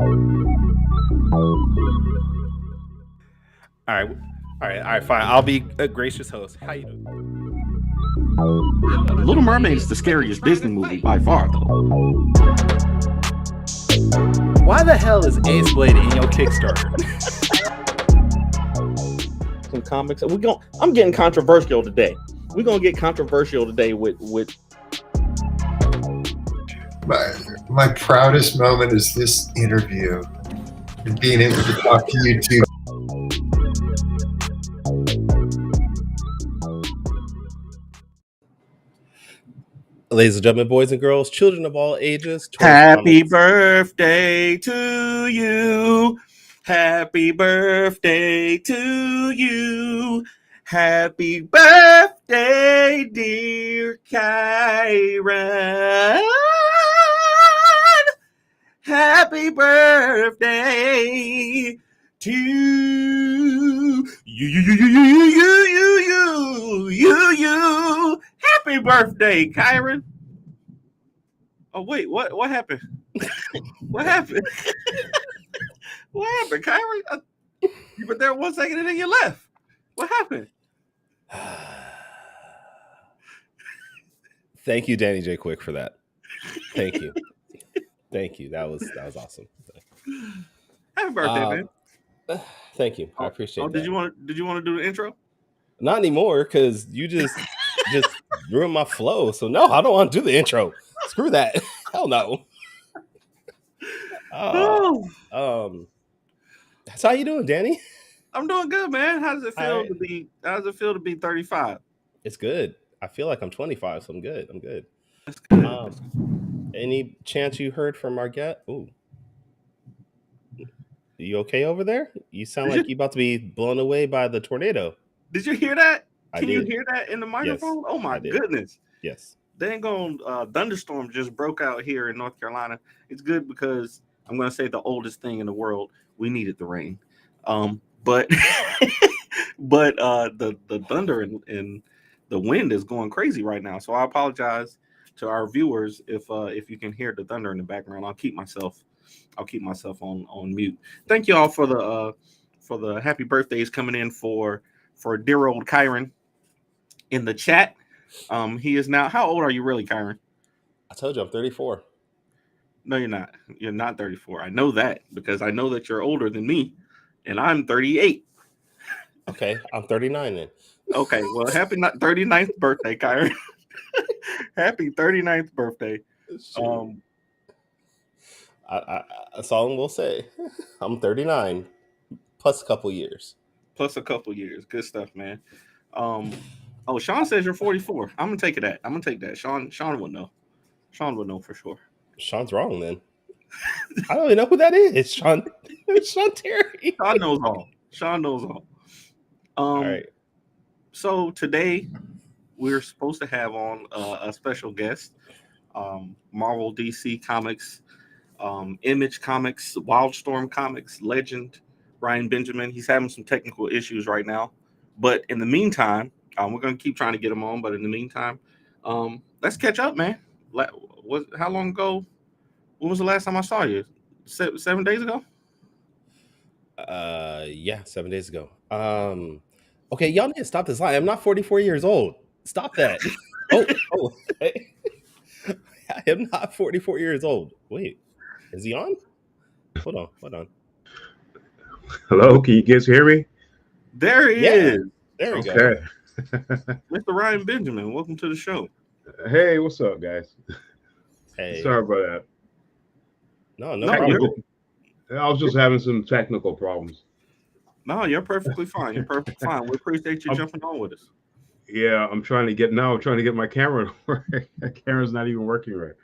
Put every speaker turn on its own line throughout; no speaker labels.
All right, fine. I'll be a gracious host. How you doing?
Little Mermaid is the scariest Disney movie by far, though.
Why the hell is Ace Blade in your Kickstarter?
Some comics. I'm getting controversial today. We're gonna get controversial today with
my proudest moment is this interview and being able to talk to you two.
Ladies and gentlemen, boys and girls, children of all ages.
Happy birthday to you. Happy birthday to you. Happy birthday, dear Kyrun. Happy birthday to you. Happy birthday, Kyrun. Oh wait, what happened? What happened? What happened, Kyrun? You were there 1 second and then you left. What happened?
Thank you, Danny J. Quick, for that. Thank you. Thank you. That was awesome.
Happy birthday, man.
Thank you. I appreciate that.
Did you want to do the intro?
Not anymore, because you just ruined my flow. So no, I don't want to do the intro. Screw that. Hell no. That's how you doing, Danny?
I'm doing good, man. How does it feel to be 35?
It's good. I feel like I'm 25, so I'm good.
That's good.
Any chance you heard from our guest? Ooh. You okay over there? You sound like you're about to be blown away by the tornado.
Did you hear that? Can you hear that in the microphone?
Yes,
oh my goodness.
Yes.
Dang on thunderstorm just broke out here in North Carolina. It's good because I'm going to say the oldest thing in the world. We needed the rain. But the thunder and the wind is going crazy right now. So I apologize to our viewers if you can hear the thunder in the background. I'll keep myself on mute. Thank you all for the happy birthdays coming in for dear old Kyrun in the chat. He is now. How old are you really, Kyrun?
I told you I'm 34.
No, you're not. You're not 34. I know that because I know that you're older than me, and I'm 38.
Okay, I'm 39 then.
Okay, well, happy 39th birthday, Kyrun. Happy 39th birthday.
That's all we'll say. I'm 39 plus a couple years.
Good stuff, man. Sean says you're 44. I'm gonna take that. Sean will know. Sean will know for sure.
Sean's wrong then. I don't even know who that is. Sean Terry.
Sean knows all.
All right.
So today we're supposed to have on a special guest, Marvel, DC Comics, Image Comics, Wildstorm Comics legend Ryan Benjamin. He's having some technical issues right now, but in the meantime, we're gonna keep trying to get him on. But in the meantime, let's catch up, man. How long ago? When was the last time I saw you? 7 days ago?
Yeah, 7 days ago. Okay, y'all need to stop this lie. I'm not 44 years old. Stop that. oh. Hey. I am not 44 years old. Wait, is he on? Hold on.
Hello, can you guys hear me?
There he is.
There we go.
Mr. Ryan Benjamin, welcome to the show.
Hey, what's up, guys?
Hey.
Sorry about that.
No problem.
I was just having some technical problems.
No, you're perfectly fine. We appreciate you jumping on with us.
Yeah, I'm trying to get my camera to work. The camera's not even working right.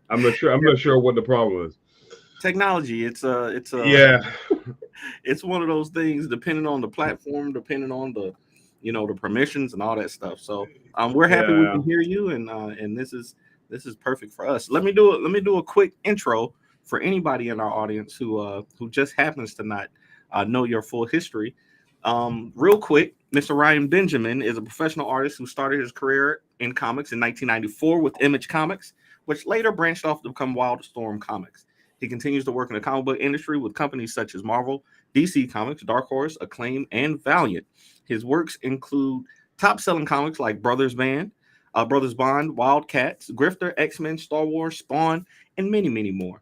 I'm not sure what the problem is.
Technology, it's one of those things depending on the platform, depending on the permissions and all that stuff. So we're happy we can hear you, and this is perfect for us. Let me do a quick intro for anybody in our audience who just happens to not know your full history. Real quick, Mr. Ryan Benjamin is a professional artist who started his career in comics in 1994 with Image Comics, which later branched off to become Wildstorm Comics. He continues to work in the comic book industry with companies such as Marvel, DC Comics, Dark Horse, Acclaim, and Valiant. His works include top-selling comics like Brothers Bond, Wildcats, Grifter, X-Men, Star Wars, Spawn, and many, many more.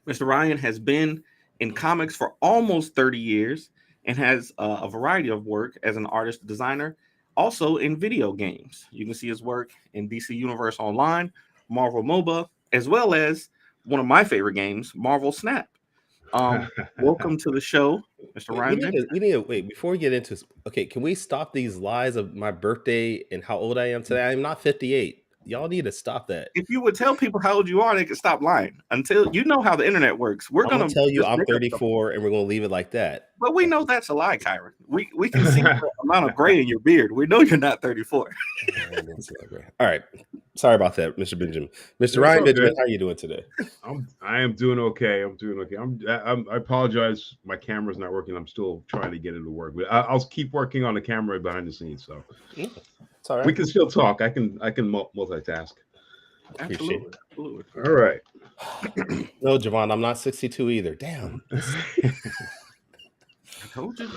Mr. Ryan has been in comics for almost 30 years and has a variety of work as an artist designer, also in video games. You can see his work in DC Universe Online, Marvel MOBA, as well as one of my favorite games, Marvel Snap. Welcome to the show, Mr. Ryan.
We need to wait before we get into this. Okay, can we stop these lies of my birthday and how old I am today? I'm not 58. Y'all need to stop that.
If you would tell people how old you are, they could stop lying. Until you know how the internet works, we're
I'm
gonna
gonna tell you
just
I'm
make up
34 and we're gonna leave it like that.
But we know that's a lie, Kyrun. We can see the amount of gray in your beard. We know you're not 34.
All right. Sorry about that, Mr. Benjamin. Mr.
It's
Ryan
okay.
Benjamin, how are you doing today?
I am doing okay. I'm doing okay. I apologize. My camera's not working. I'm still trying to get it to work, but I'll keep working on the camera behind the scenes. So
It's all right.
we can still talk. I can multitask.
Absolutely.
All right.
No, Javon, I'm not 62 either. Damn.
I told you.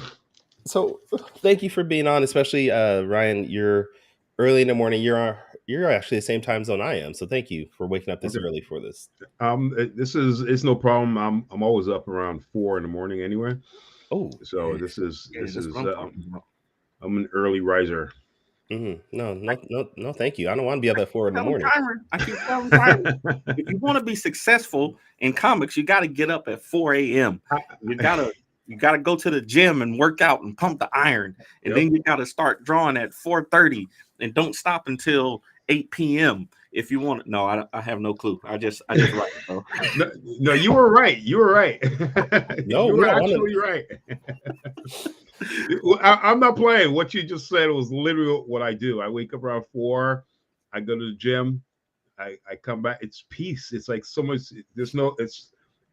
So thank you for being on, especially Ryan. You're early in the morning. You're actually the same time zone I am. So thank you for waking up this early for this.
It's no problem. I'm always up around 4 in the morning anyway.
Oh,
so this is I'm an early riser.
No, thank you. I don't want to be up at 4 in the morning.
I keep telling Kyrun, if you want to be successful in comics, you got to get up at 4 a.m. You gotta go to the gym and work out and pump the iron, and then you gotta start drawing at 4:30 and don't stop until 8 p.m. if you want. No, I have no clue. I just write. So.
No, you were right. You were right.
No,
you were actually right. I'm not playing. What you just said was literally what I do. I wake up around 4. I go to the gym. I come back. It's peace. It's like so much.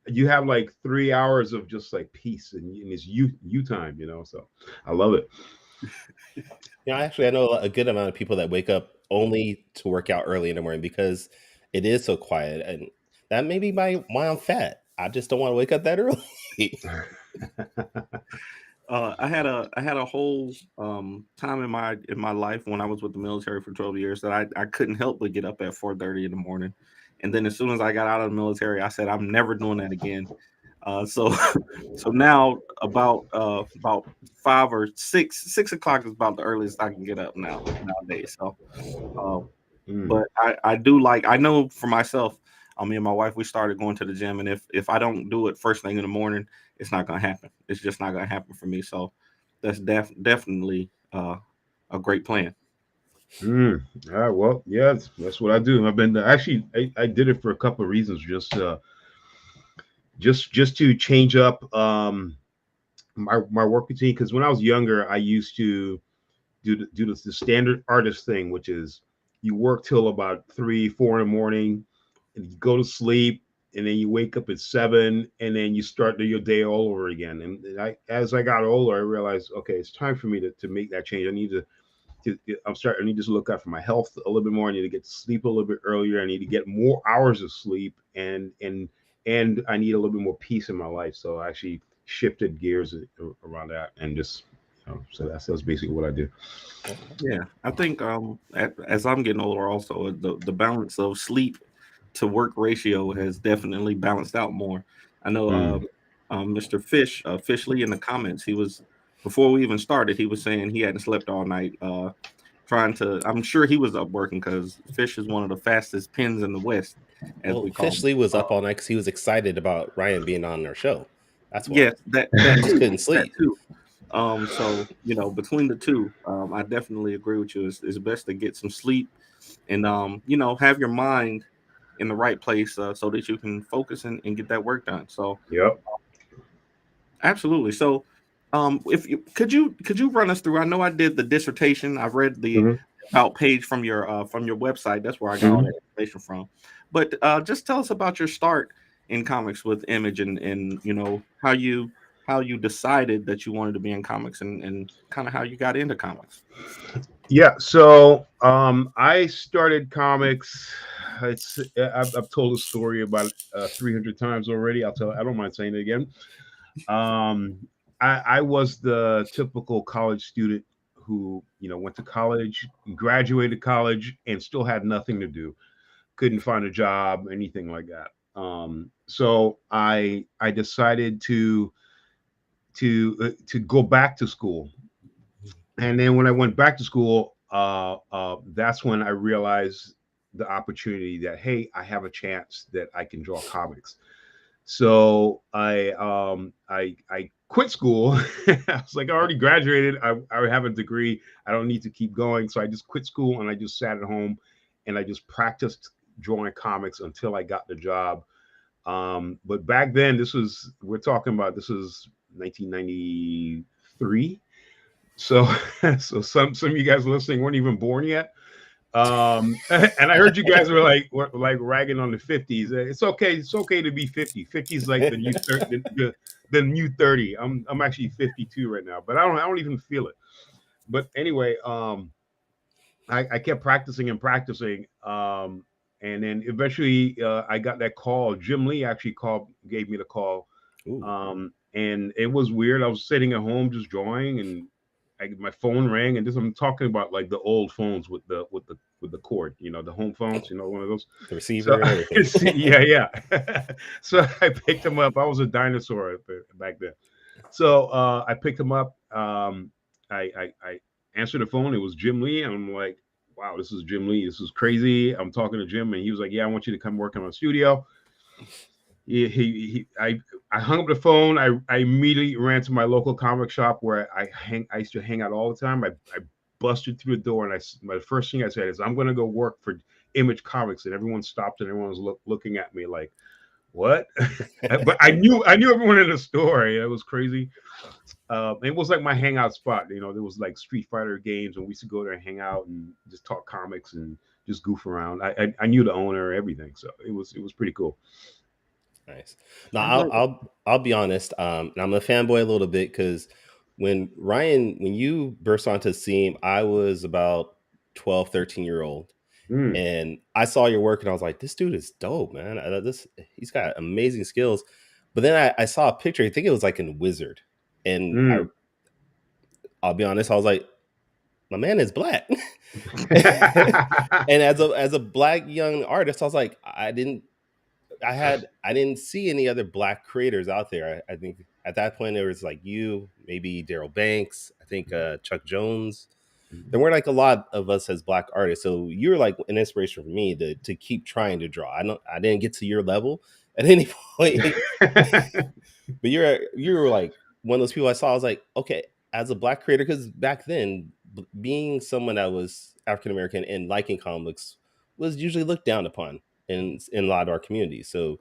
You have like 3 hours of just like peace, and it's you time. So I love it.
Actually, I know a good amount of people that wake up only to work out early in the morning because it is so quiet, and that may be why I'm fat. I just don't want to wake up that early.
I had a whole time in my life when I was with the military for 12 years that I couldn't help but get up at 4:30 in the morning, and then as soon as I got out of the military, I said I'm never doing that again. So now about 5 or 6 o'clock is about the earliest I can get up nowadays. So, but I do I know for myself. Me and my wife, we started going to the gym, and if I don't do it first thing in the morning, it's not going to happen. It's just not going to happen for me. So that's definitely a great plan.
All right, well, yeah, that's what I do. I've been actually I did it for a couple of reasons, just to change up my work routine, because when I was younger, I used to do the standard artist thing, which is you work till about 3-4 in the morning, and you go to sleep, and then you wake up at 7, and then you start your day all over again. And as I got older, I realized, okay, it's time for me to make that change. I need to look out for my health a little bit more. I need to get to sleep a little bit earlier. I need to get more hours of sleep, and I need a little bit more peace in my life. So I actually shifted gears around that, and just so that's basically what I do.
Yeah, I think as I'm getting older, also the balance of sleep to work ratio has definitely balanced out more. I know Mr. Fishley in the comments, he was, before we even started, he was saying he hadn't slept all night. I'm sure he was up working, because Fish is one of the fastest pens in the West.
Fishley was up all night because he was excited about Ryan being on our show. That's why.
Yes, that
just couldn't sleep.
Too. So between the two, I definitely agree with you. It's best to get some sleep, and have your mind in the right place so that you can focus and get that work done. So
yep,
absolutely. So if you could you run us through? I know I did the dissertation. I've read the about page from your website. That's where I got all that information from. But just tell us about your start in comics with Image, and how you decided that you wanted to be in comics, and kind of how you got into comics.
Yeah, so I started comics I've told the story about 300 times already. I don't mind saying it again. Um, I was the typical college student who, went to college, graduated college, and still had nothing to do. Couldn't find a job, anything like that. So I decided to go back to school. And then when I went back to school, that's when I realized the opportunity that, hey, I have a chance that I can draw comics. So I quit school. I was like, I already graduated. I have a degree. I don't need to keep going. So I just quit school and I just sat at home and I just practiced drawing comics until I got the job. But back then, this was 1993. So so some of you guys listening weren't even born yet. And I heard you guys were like ragging on the 50s. It's okay to be 50. 50 is like the new the new 30. I'm actually 52 right now, but I don't even feel it. But anyway, I kept practicing and practicing. And then eventually I got that call. Jim Lee actually gave me the call. And it was weird. I was sitting at home just drawing, and my phone rang, and I'm talking about like the old phones with the cord, the home phones, one of those.
The receiver.
So, yeah. So I picked him up. I was a dinosaur back then. So I picked him up. I answered the phone. It was Jim Lee, and I'm like, wow, this is Jim Lee. This is crazy. I'm talking to Jim, and he was like, yeah, I want you to come work in my studio. I hung up the phone. I immediately ran to my local comic shop where I used to hang out all the time. I busted through the door, and my first thing I said is, I'm going to go work for Image Comics. And everyone stopped, and everyone was looking at me like, what? But I knew everyone in the store. It was crazy. It was like my hangout spot. There was like Street Fighter games, and we used to go there and hang out and just talk comics and just goof around. I knew the owner, everything, so it was pretty cool.
Nice. Now I'll be honest. And I'm a fanboy a little bit because when you burst onto the scene, I was about 12, 13-year-old. And I saw your work and I was like, this dude is dope, man. He's got amazing skills. But then I saw a picture. I think it was like in Wizard. And I'll be honest, I was like, my man is black. And as a black young artist, I was like, I didn't see any other black creators out there. I think at that point there was like you, maybe Daryl Banks, I think Chuck Jones. There weren't like a lot of us as black artists, so you were like an inspiration for me to keep trying to draw. I didn't get to your level at any point, but you were like one of those people I saw. I was like, okay, as a black creator, because back then, being someone that was African American and liking comics was usually looked down upon in a lot of our communities. So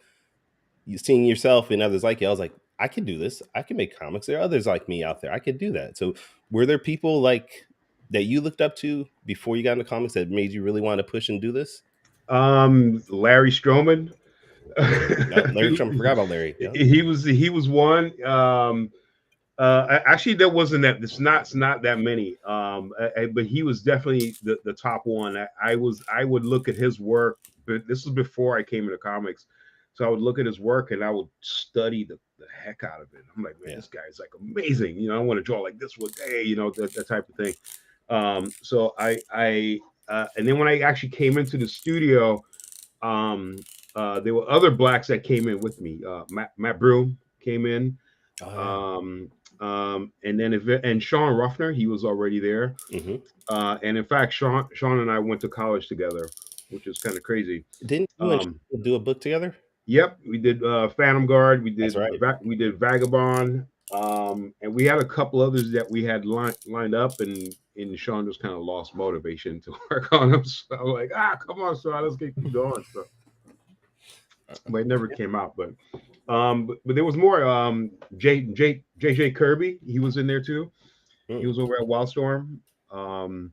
you seeing yourself and others like you, I was like, I can do this. I can make comics. There are others like me out there. I could do that. So were there people like that you looked up to before you got into comics that made you really want to push and do this?
Larry Stroman.
Larry Stroman. Forgot about Larry.
Yeah. He was one. Actually, there wasn't that. It's not that many. But he was definitely the top one. I would look at his work. But this was before I came into comics, so I would look at his work and I would study the heck out of it. I'm like, man, this guy is like amazing. I want to draw like this one day. That type of thing. So I and then when I actually came into the studio, there were other blacks that came in with me. Matt Broom came in. And then Sean Ruffner, he was already there. And in fact, Sean and I went to college together, which is kind of crazy.
Didn't you and Sean do a book together?
Yep, we did Phantom Guard. We did
right.
We did Vagabond, and we had a couple others that we had lined up, and Sean just kind of lost motivation to work on them. So I'm like, come on, Sean, let's keep going. So, but it never came out. But there was more. JJ Kirby, he was in there too. He was over at Wildstorm, and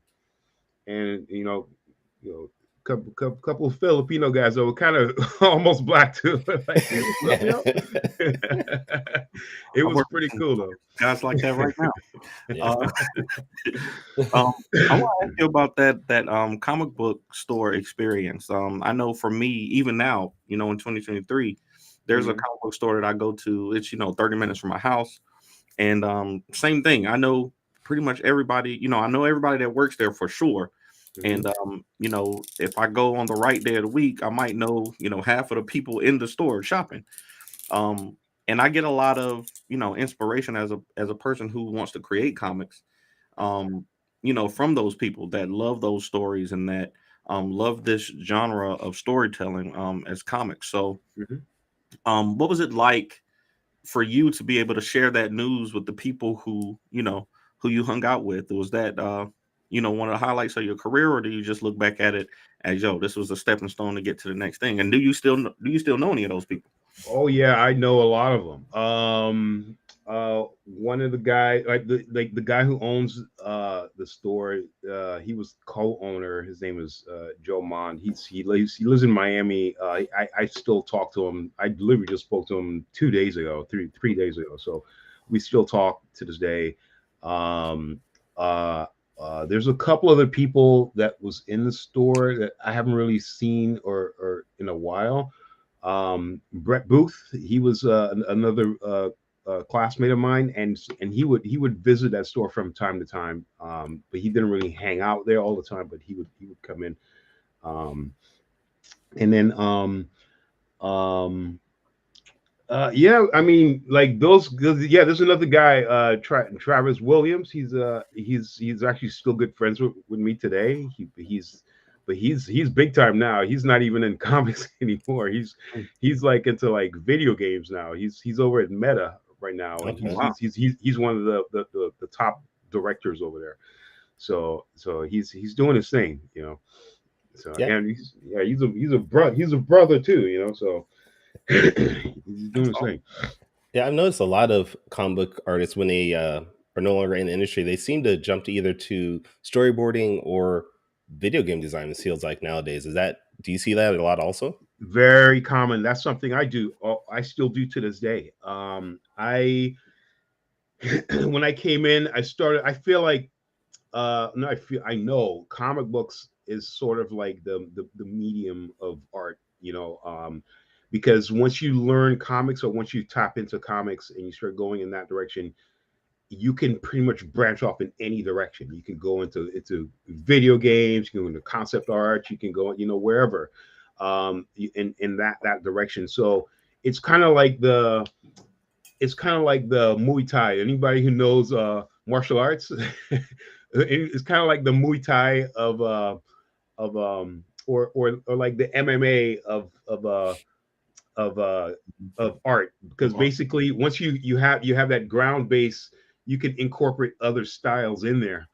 couple of Filipino guys that were kind of almost black too. Like, "You're Filipino?" It
I
was
work
pretty
with
cool though.
guys like that right now.
Yeah.
Uh, I want to ask you about that comic book store experience. I know for me, even now, in 2023, there's a
Mhm.
comic book store that I go to. It's 30 minutes from my house, and same thing. I know pretty much everybody. I know everybody that works there for sure. And
Mhm.
if I go on the right day of the week, I might know half of the people in the store shopping. Um, and I get a lot of inspiration as a person who wants to create comics. Um, from those people that love those stories and that love this genre of storytelling as comics. So,
Mhm.
what was it like for you to be able to share that news with the people who you hung out with? Was that one of the highlights of your career, or do you just look back at it as, yo, this was a stepping stone to get to the next thing? And do you still know any of those people?
Oh yeah, I know a lot of them. One of the guy, like the guy who owns the store, he was co-owner. His name is Joe Mon. He lives in Miami. I still talk to him. I literally just spoke to him 2 days ago, three days ago. So we still talk to this day. Um, uh, there's a couple other people that was in the store that I haven't really seen or in a while. Brett Booth, he was another classmate of mine, and he would visit that store from time to time. But he didn't really hang out there all the time, but he would come in. Um, and then um, yeah, I mean, like yeah. There's another guy, Travis Williams. He's actually still good friends with me today. But he's big time now. He's not even in comics anymore. He's like into like video games now. He's over at Meta right now, and he's
Okay.
Wow.
he's he's he's, he's one of the top directors over there. So he's doing his thing. So
Yeah.
and he's a brother too. So he's
That's
doing his
awesome.
thing.
Yeah, I've noticed a lot of comic book artists when they are no longer in the industry, they seem to jump to either to storyboarding or video game design. It feels like nowadays. Do you see that a lot also?
Very common. That's something I do. I still do to this day. I when I came in, I started. I feel like no, I know comic books is sort of like the medium of art. Because once you learn comics or once you tap into comics and you start going in that direction, you can pretty much branch off in any direction. You can go into video games, you can go into concept art, you can go wherever, in that direction. So it's kind of like the Muay Thai. Anybody who knows martial arts, it's kind of like the Muay Thai or like the MMA of uh of art, because
Wow.
basically once you have that ground base, you can incorporate other styles in there,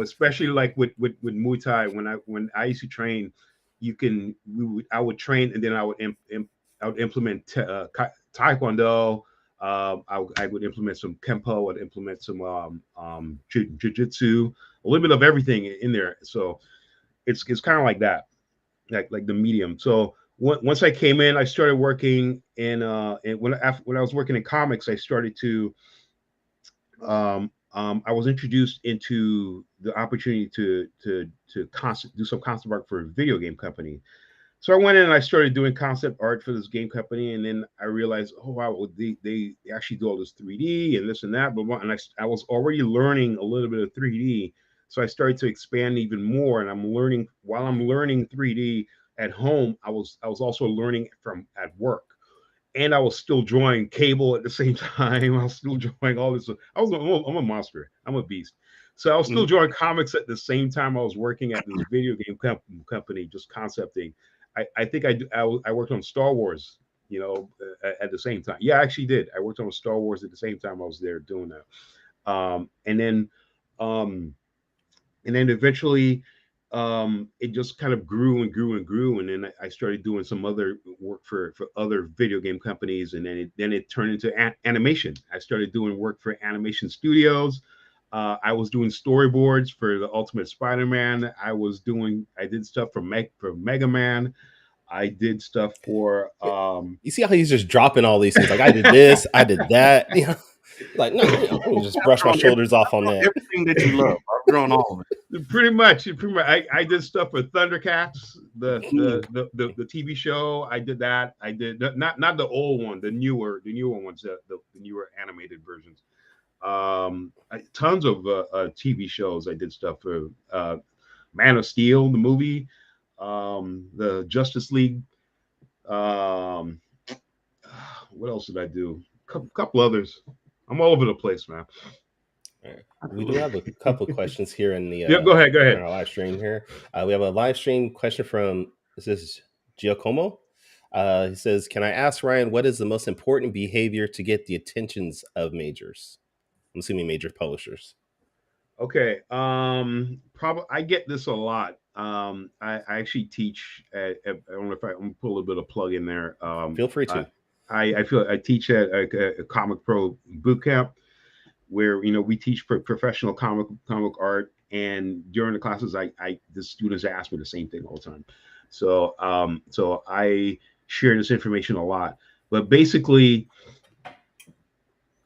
especially like with Muay Thai. When I used to train, I would train, and then I would implement taekwondo. I would implement some kempo. I'd implement some jiu-jitsu, a little bit of everything in there. So it's kind of like that, like the medium. So once I came in, I started working and when I was working in comics, I started to I was introduced into the opportunity to do some concept art for a video game company. So I went in and I started doing concept art for this game company, and then I realized, oh wow, well, they actually do all this 3D and this and that, and I was already learning a little bit of 3D, so I started to expand even more, and while I'm learning 3D at home, I was also learning from at work, and I was still drawing cable at the same time. I was still drawing all this. I'm a monster. I'm a beast. So I was still
Mhm.
drawing comics at the same time I was working at this video game company, just concepting. I think I worked on Star Wars, at the same time. Yeah, I actually did. I worked on Star Wars at the same time I was there doing that. Um, and then eventually it just kind of grew and grew and grew, and then I started doing some other work for other video game companies, and then it turned into animation. I started doing work for animation studios. I was doing storyboards for the Ultimate Spider-Man. I did stuff for Mega Man. I did stuff for
You see how he's just dropping all these things? Like I did this, I did that. You know, like no, you know, let me just brush my shoulders off on that.
Everything that you love, I've drawn all of it.
Pretty much. I did stuff for Thundercats, the TV show. I did that. I did not the old one, the newer ones, the newer animated versions. Tons of TV shows. I did stuff for Man of Steel, the movie, the Justice League. What else did I do? Couple others. I'm all over the place, man.
Right. We do have a couple questions here in the
go ahead.
in our live stream here. We have a live stream question from Giacomo. He says, "Can I ask Ryan what is the most important behavior to get the attentions of majors?" I'm assuming major publishers.
Okay. Probably I get this a lot. I actually teach at, I don't know if I'm gonna put a little bit of plug in there.
Feel free to.
I teach at a Comic Pro boot camp where we teach professional comic art, and during the classes the students ask me the same thing all the time. So I share this information a lot. But basically,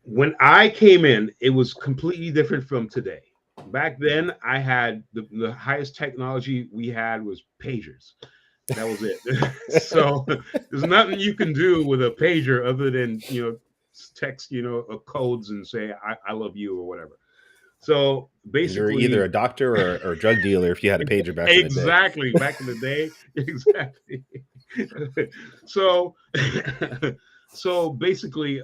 when I came in, it was completely different from today. Back then, I had the highest technology we had was pagers. That was it. So there's nothing you can do with a pager other than text codes and say I love you or whatever. So basically,
you're either a doctor or a drug dealer if you had a pager back in the day.
Exactly, back in the day. Exactly. So basically,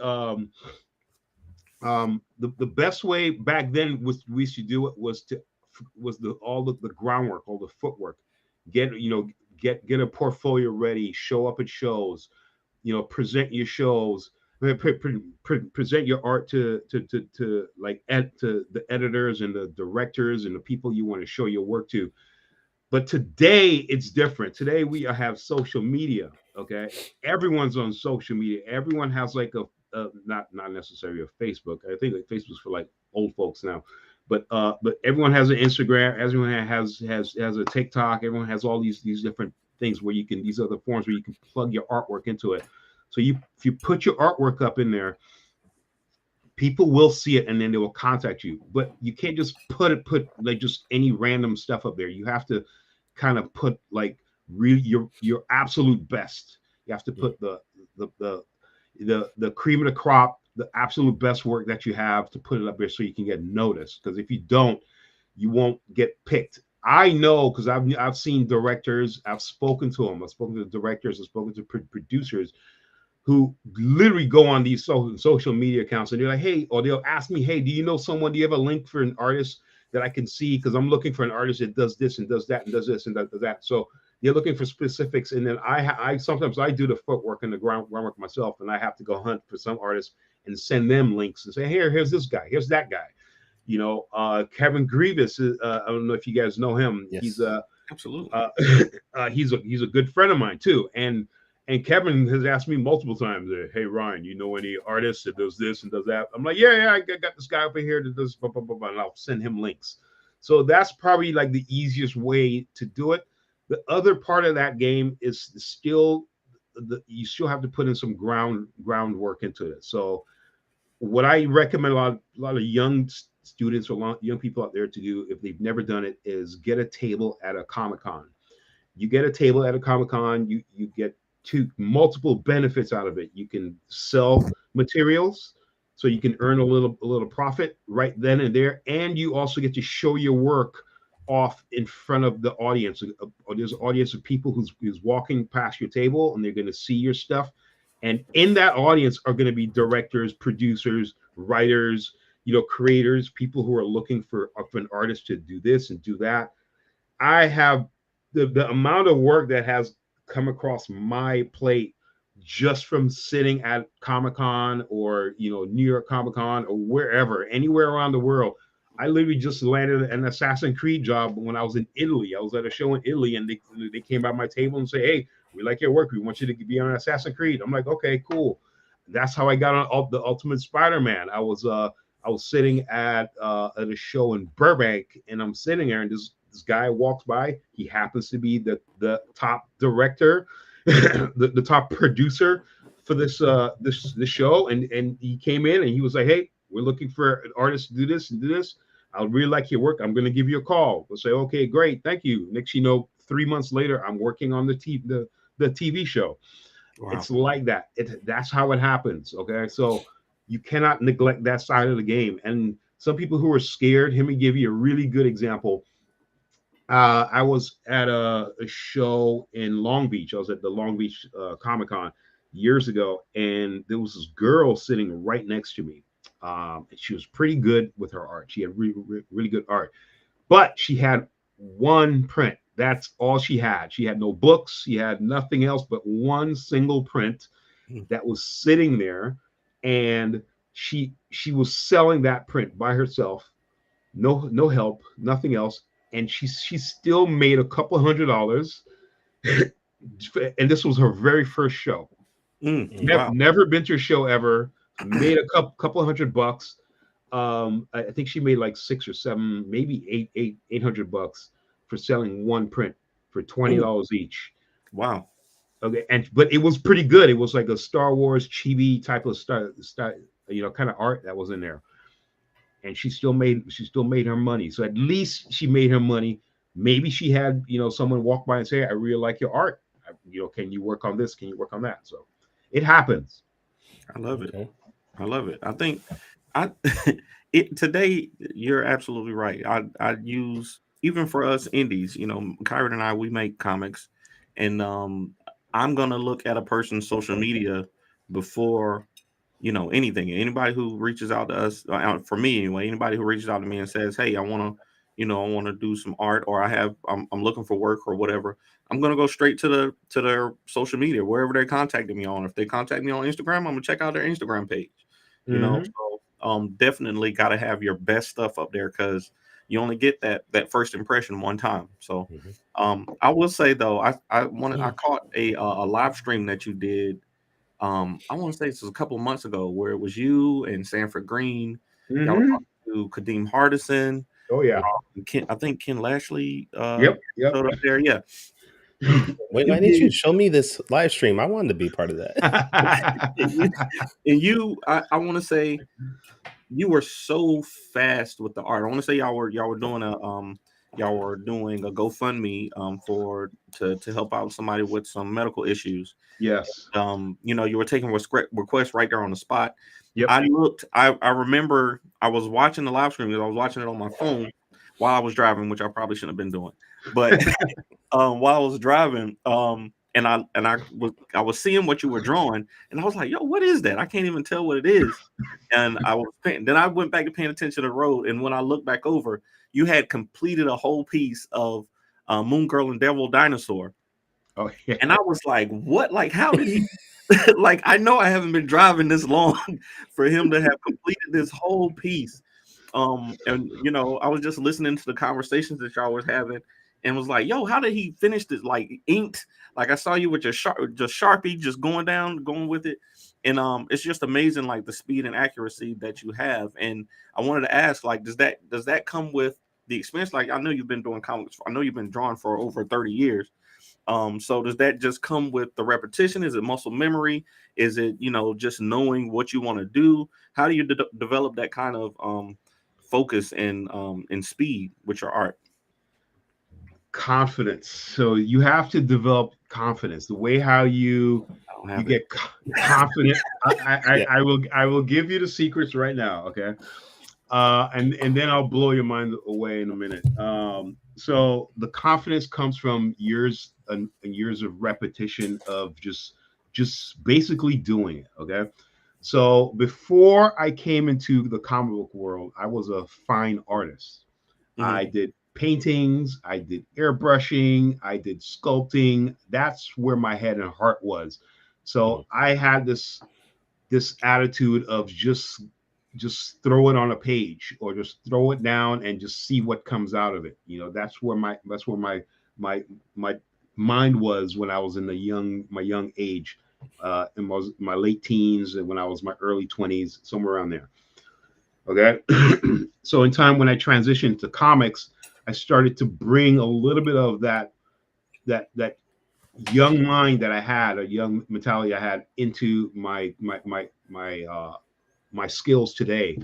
the best way back then we used to do it was all the groundwork, all the footwork. Get a portfolio ready, show up at shows, present your shows, present your art to the editors and the directors and the people you want to show your work to. But today it's different. Today we have social media. Okay, everyone's on social media. Everyone has like not necessarily a Facebook. I think like Facebook's for like old folks now, but everyone has an Instagram. Everyone has a TikTok. Everyone has all these different things where you can, these other forms where you can plug your artwork into it. So if you put your artwork up in there, people will see it and then they will contact you. But you can't just put like just any random stuff up there. You have to kind of put like your absolute best. You have to put the cream of the crop, the absolute best work that you have to put it up there so you can get noticed. Because if you don't, you won't get picked. I know because I've seen directors. I've spoken to them. I've spoken to directors. I've spoken to producers who literally go on these social media accounts and they're like, hey, or they'll ask me, hey, do you know someone? Do you have a link for an artist that I can see? Because I'm looking for an artist that does this and does that and does this and does that. So they're looking for specifics. And then I sometimes I do the footwork and the groundwork myself, and I have to go hunt for some artists and send them links and say, here's this guy, here's that guy. Kevin Grievous, I don't know if you guys know him.
Yes.
He's absolutely
he's a good friend of mine too. And Kevin has asked me multiple times, hey Ryan, you know any artists that does this and does that? I'm like, yeah, I got this guy over here that does blah, blah, blah, blah, and I'll send him links. So that's probably like the easiest way to do it. The other part of that game is still you still have to put in some groundwork into it. So what I recommend a lot of young students or young people out there to do, if they've never done it, is get a table at a Comic-Con. You get a table at a Comic-Con, you get multiple benefits out of it. You can sell materials, so you can earn a little profit right then and there, and you also get to show your work off in front of the audience. There's an audience of people who's walking past your table, and they're going to see your stuff. And in that audience are going to be directors, producers, writers, creators, people who are looking for an artist to do this and do that. I have the amount of work that has come across my plate just from sitting at Comic-Con or New York Comic-Con or wherever, anywhere around the world. I literally just landed an Assassin's Creed job when I was in Italy. I was at a show in Italy, and they came by my table and say, hey, we like your work. We want you to be on Assassin's Creed. I'm like, okay, cool. That's how I got on the Ultimate Spider-Man. I was I was sitting at a show in Burbank, and I'm sitting there, and this guy walks by. He happens to be the top director, the top producer for this show, and he came in and he was like, "Hey, we're looking for an artist to do this and do this. I really like your work. I'm going to give you a call." We'll say, "Okay, great, thank you." Next, 3 months later, I'm working on the TV show.
Wow.
It's like that. That's how it happens. Okay, so you cannot neglect that side of the game. And some people who are scared, let me give you a really good example. I was at a show in Long Beach. I was at the Long Beach Comic Con years ago, and there was this girl sitting right next to me. And she was pretty good with her art. She had really good art, but she had one print. That's all she had. She had no books. She had nothing else but one single print that was sitting there, and she was selling that print by herself. No help, nothing else, and she still made a couple $100. And this was her very first show.
Wow.
Never been to a show ever. Made a couple $100. I think she made like 6 or 7, maybe $800 for selling one print for $20 each.
Wow.
Okay, but it was pretty good. It was like a Star Wars chibi type of style, kind of art that was in there. And she still made her money. So at least she made her money. Maybe she had someone walk by and say, "I really like your art. Can you work on this? Can you work on that?" So it happens.
I love it.
Okay.
I love it. I think today you're absolutely right. I use, even for us indies, Kyrun and I, we make comics, and I'm gonna look at a person's social media before anything. Anybody who reaches out to us, for me anyway, anybody who reaches out to me and says, "Hey, I want to do some art, or I'm looking for work or whatever," I'm gonna go straight to their social media, wherever they're contacting me on. If they contact me on Instagram, I'm gonna check out their Instagram page. So definitely got to have your best stuff up there, because you only get that first impression one time. So I will say though, I caught a live stream that you did. I want to say this was a couple of months ago, where it was you and Sanford Green. Y'all were talking to Kadeem Hardison.
Oh yeah.
I think Ken Lashley
Yep.
showed up there. Yeah.
Wait, why didn't you show me this live stream? I wanted to be part of that.
And you, I want to say, you were so fast with the art. I want to say y'all were doing a GoFundMe to help out somebody with some medical issues.
Yes.
You were taking requests right there on the spot.
Yep.
I remember I was watching the live stream, because I was watching it on my phone while I was driving, which I probably shouldn't have been doing. But while I was driving, and I was seeing what you were drawing, and I was like, "Yo, what is that? I can't even tell what it is." And then I went back to paying attention to the road, and when I looked back over, you had completed a whole piece of Moon Girl and Devil Dinosaur.
Oh yeah.
And I was like, "What? Like, how did he?" Like, I know I haven't been driving this long for him to have completed this whole piece. And I was just listening to the conversations that y'all was having, and was like, "Yo, how did he finish this? Like, inked? Like, I saw you with your Sharpie, just going with it." And it's just amazing, like the speed and accuracy that you have. And I wanted to ask, like, does that come with the experience? Like, I know you've been doing comics. I know you've been drawing for over 30 years. So does that just come with the repetition? Is it muscle memory? Is it, just knowing what you want to do? How do you develop that kind of focus and speed with your art?
Confidence. So you have to develop confidence. The way how you get confident. I will give you the secrets right now. Okay. And then I'll blow your mind away in a minute. So the confidence comes from years and years of repetition of just basically doing it. Okay. So before I came into the comic book world, I was a fine artist. I did paintings, I did airbrushing, I did sculpting. That's where my head and heart was. So I had this attitude of just throw it on a page, or just throw it down and just see what comes out of it. That's where my mind was when I was in my young age, in my late teens, and when I was my early 20s, somewhere around there. Okay. So in time when I transitioned to comics, I started to bring a little bit of that young mind that I had, a young mentality I had, into my skills today.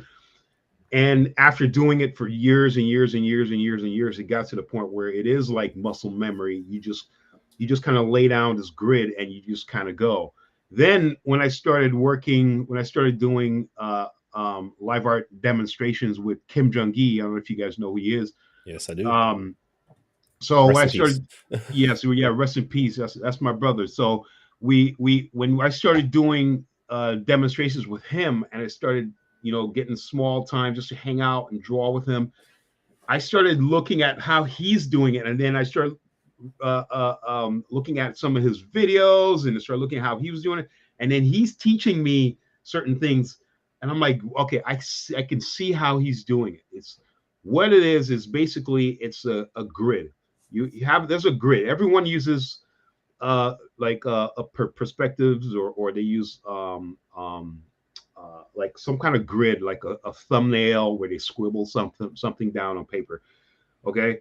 And after doing it for years and years and years and years and years, it got to the point where it is like muscle memory. You just kind of lay down this grid and you just kind of go. Then when I started doing live art demonstrations with Kim Jung Gi, I don't know if you guys know who he is.
Yes, I do.
Um, so
Rest
when I
in peace.
started, yes, yeah, rest in peace. That's my brother. So we when I started doing demonstrations with him, and I started, getting small time just to hang out and draw with him. I started looking at how he's doing it, and then I started looking at some of his videos, and I started looking at how he was doing it, and then he's teaching me certain things, and I'm like, okay, I can see how he's doing it. It's what it is basically it's a grid. You have there's a grid. Everyone uses like perspectives, or they use like some kind of grid, like a thumbnail where they scribble something down on paper. Okay,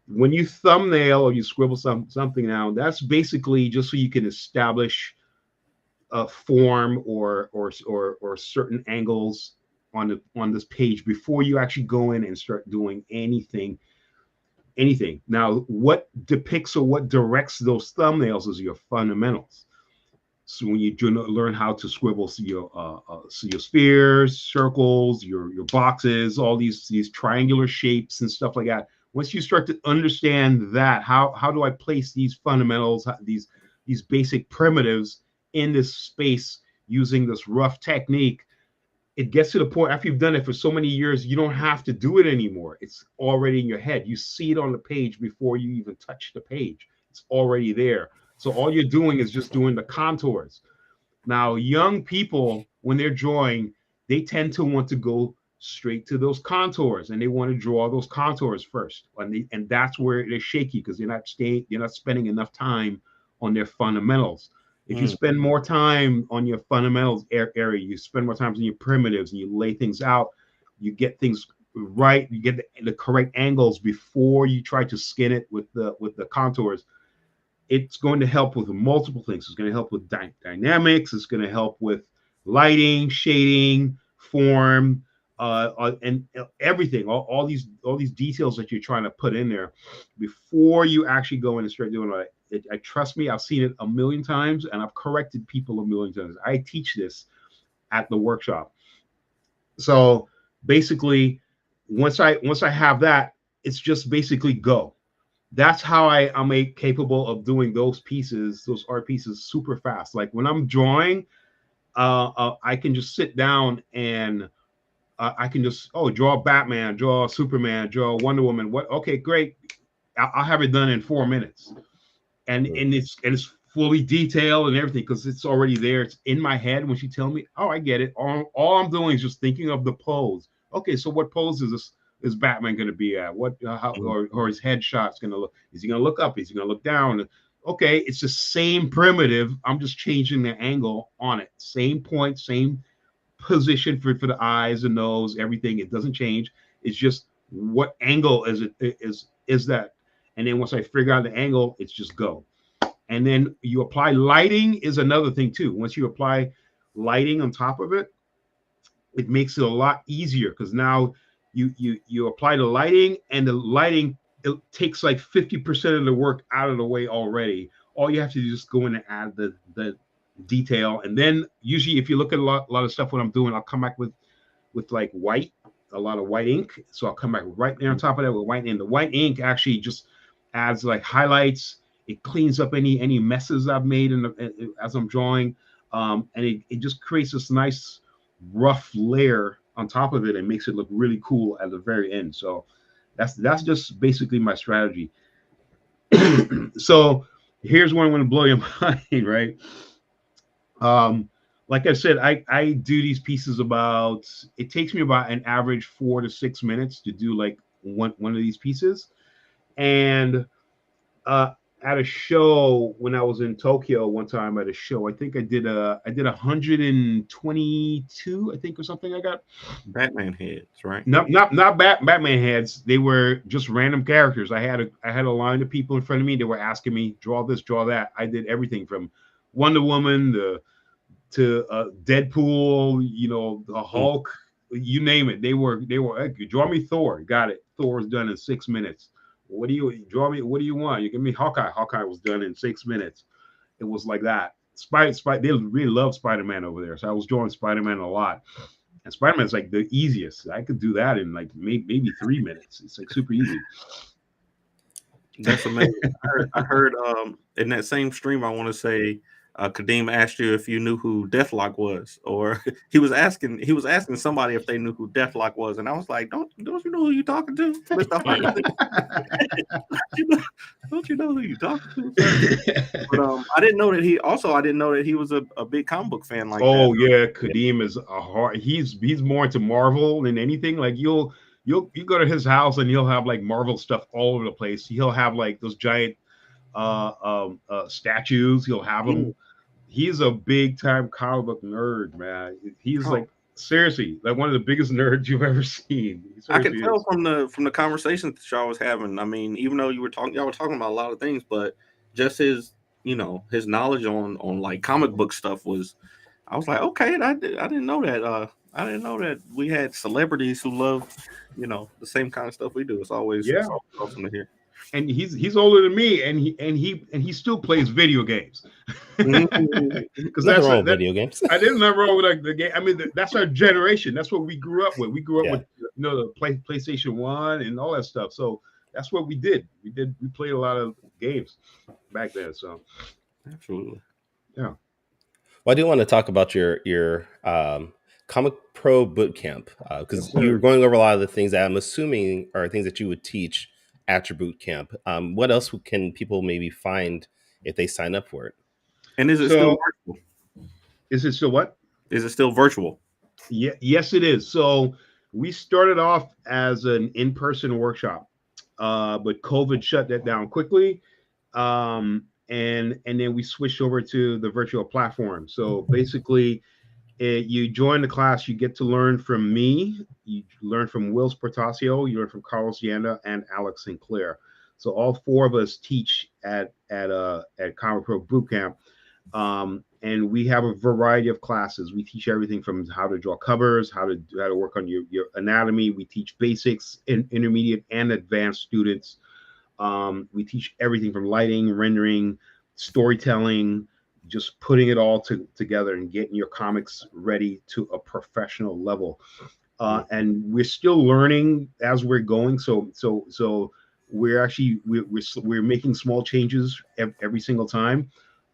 when you thumbnail or you scribble something down, that's basically just so you can establish a form or certain angles on this page before you actually go in and start doing anything. Now, what depicts or what directs those thumbnails is your fundamentals. So when you learn how to scribble, so your spheres, circles, your boxes, all these triangular shapes and stuff like that. Once you start to understand that, how do I place these fundamentals, these basic primitives in this space using this rough technique, it gets to the point after you've done it for so many years, you don't have to do it anymore. It's already in your head. You see it on the page before you even touch the page. It's already there. So all you're doing is just doing the contours. Now, young people, when they're drawing, they tend to want to go straight to those contours, and they want to draw those contours first. And that's where they're shaky because you're not spending enough time on their fundamentals. If you spend more time on your fundamentals area, you spend more time on your primitives, and you lay things out, you get things right, you get the correct angles before you try to skin it with the contours. It's going to help with multiple things. It's going to help with dynamics. It's going to help with lighting, shading, form, and everything. All these details that you're trying to put in there before you actually go in and start doing it. I trust me. I've seen it a million times, and I've corrected people a million times. I teach this at the workshop. So basically, once I have that, it's just basically go. That's how I'm capable of doing those pieces, those art pieces, super fast. Like when I'm drawing, I can just sit down and I can just draw Batman, draw Superman, draw Wonder Woman. What? Okay, great. I'll have it done in 4 minutes, and it's fully detailed and everything because it's already there. It's in my head when she tell me, oh, I get it. All I'm doing is just thinking of the pose. Okay, so what pose is Batman going to be at? What how or his headshot's going to look? Is he going to look up? Is he going to look down? Okay, it's the same primitive. I'm just changing the angle on it. Same point, same position for the eyes, the nose, everything. It doesn't change. It's just what angle is that? And then once I figure out the angle, it's just go. And then you apply lighting is another thing too. Once you apply lighting on top of it, it makes it a lot easier because now you apply the lighting, and the lighting, it takes like 50% of the work out of the way already. All you have to do is go in and add the detail. And then usually if you look at a lot of stuff what I'm doing, I'll come back with like white, a lot of white ink. So I'll come back right there on top of that with white, and the white ink actually just adds like highlights. It cleans up any messes I've made as I'm drawing, and it just creates this nice rough layer on top of it and makes it look really cool at the very end. So that's just basically my strategy. So here's where I'm going to blow your mind, right? Like I said, I do these pieces it takes me about an average 4 to 6 minutes to do like one of these pieces. And at a show when I was in Tokyo one time at a show. I think I did 122, I think, or something like that.
Batman heads, right?
Not Batman heads. They were just random characters. I had a line of people in front of me. They were asking me draw this, draw that. I did everything from Wonder Woman to Deadpool. You know, the Hulk. You name it. They were. Hey, draw me Thor. Got it. Thor was done in 6 minutes. What do you draw me? What do you want? You give me Hawkeye. Hawkeye was done in 6 minutes. It was like that. They really love Spider-Man over there. So I was drawing Spider-Man a lot. And Spider-Man's like the easiest. I could do that in like maybe 3 minutes. It's like super easy.
That's amazing. I heard in that same stream, I want to say Kadeem asked you if you knew who Deathlock was, or he was asking somebody if they knew who Deathlock was, and I was like, don't you know who you talking to, Mr. Hardy? Don't you know who you talking to? But I didn't know that he was a big comic book fan like that.
Oh yeah, Kadeem is a hard. He's more into Marvel than anything. Like you go to his house and he'll have like Marvel stuff all over the place. He'll have like those giant statues. He'll have them. He's a big time comic book nerd, man. He's like seriously like one of the biggest nerds you've ever seen.
I can tell from the conversations that y'all was having. I mean, even though y'all were talking about a lot of things, but just his knowledge on like comic book stuff was. I was like, okay, I didn't know that. I didn't know that we had celebrities who love, the same kind of stuff we do. It's always awesome to hear.
And he's older than me, and he still plays video games.
Because that's wrong with video games.
I didn't know wrong with like the game. I mean, that's our generation. That's what we grew up with. We grew up with the PlayStation 1 and all that stuff. So that's what we did. We played a lot of games back then. So
absolutely,
yeah.
Well, I do want to talk about your Comic Pro Bootcamp because you were going over a lot of the things that I'm assuming are things that you would teach at your boot camp. What else can people maybe find if they sign up for it?
And is it still virtual?
Is it still what?
Is it still virtual?
Yeah, yes, it is. So we started off as an in-person workshop, but COVID shut that down quickly. And then we switched over to the virtual platform. So basically, you join the class, you get to learn from me, you learn from Will Portasio, you learn from Carlos Yanda and Alex Sinclair. So all four of us teach at Comic Pro Bootcamp. And we have a variety of classes. We teach everything from how to draw covers, how to work on your anatomy. We teach basics, intermediate and advanced students. We teach everything from lighting, rendering, storytelling, just putting it all together and getting your comics ready to a professional level. And we're still learning as we're going. So we're actually we're making small changes every single time.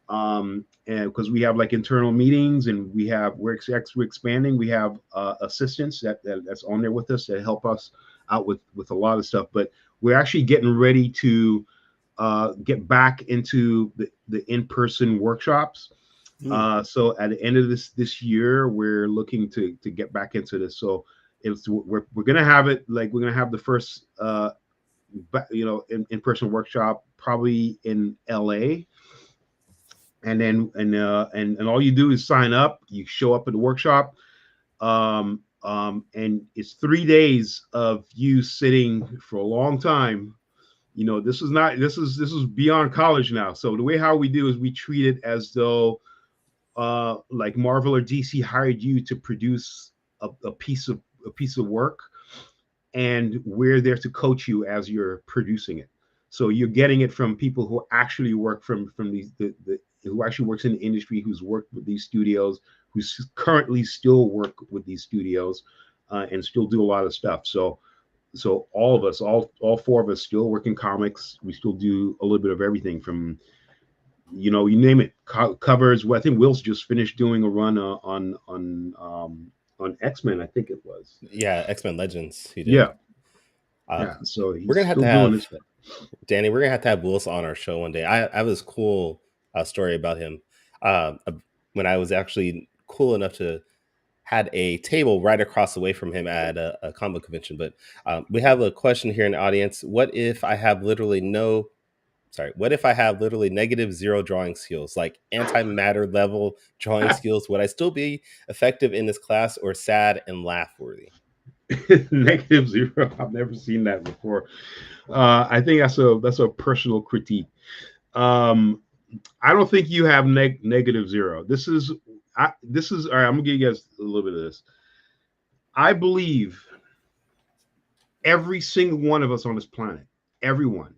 And because we have like internal meetings and we're expanding. We have assistants that's on there with us that help us out with a lot of stuff. But we're actually getting ready to get back into the in-person workshops. So at the end of this year, we're looking to get back into this. So we're gonna have it like we're gonna have the first in-person workshop probably in LA. And then and all you do is sign up. You show up at the workshop, and it's 3 days of you sitting for a long time. This is beyond college now. So the way how we do is we treat it as though like Marvel or DC hired you to produce a piece of work, and we're there to coach you as you're producing it. So you're getting it from people who actually work from these who actually works in the industry, who's worked with these studios, who's currently still work with these studios, and still do a lot of stuff. So all of us, all four of us, still work in comics. We still do a little bit of everything from, you name it, covers. Well, I think Will's just finished doing a run on X-Men. I think it was.
Yeah, X-Men Legends. He did.
Yeah. So
we're gonna have to have Danny. We're gonna have to have Will on our show one day. I have this cool story about him. When I was actually cool enough to had a table right across the way from him at a comic convention. But we have a question here in the audience. What if I have literally no sorry, what if I have literally -0 drawing skills, like antimatter level drawing skills? Would I still be effective in this class, or sad and laugh worthy?
-0. I've never seen that before. I think that's a personal critique. I don't think you have -0. This is all right. I'm gonna give you guys a little bit of this. I believe every single one of us on this planet, everyone.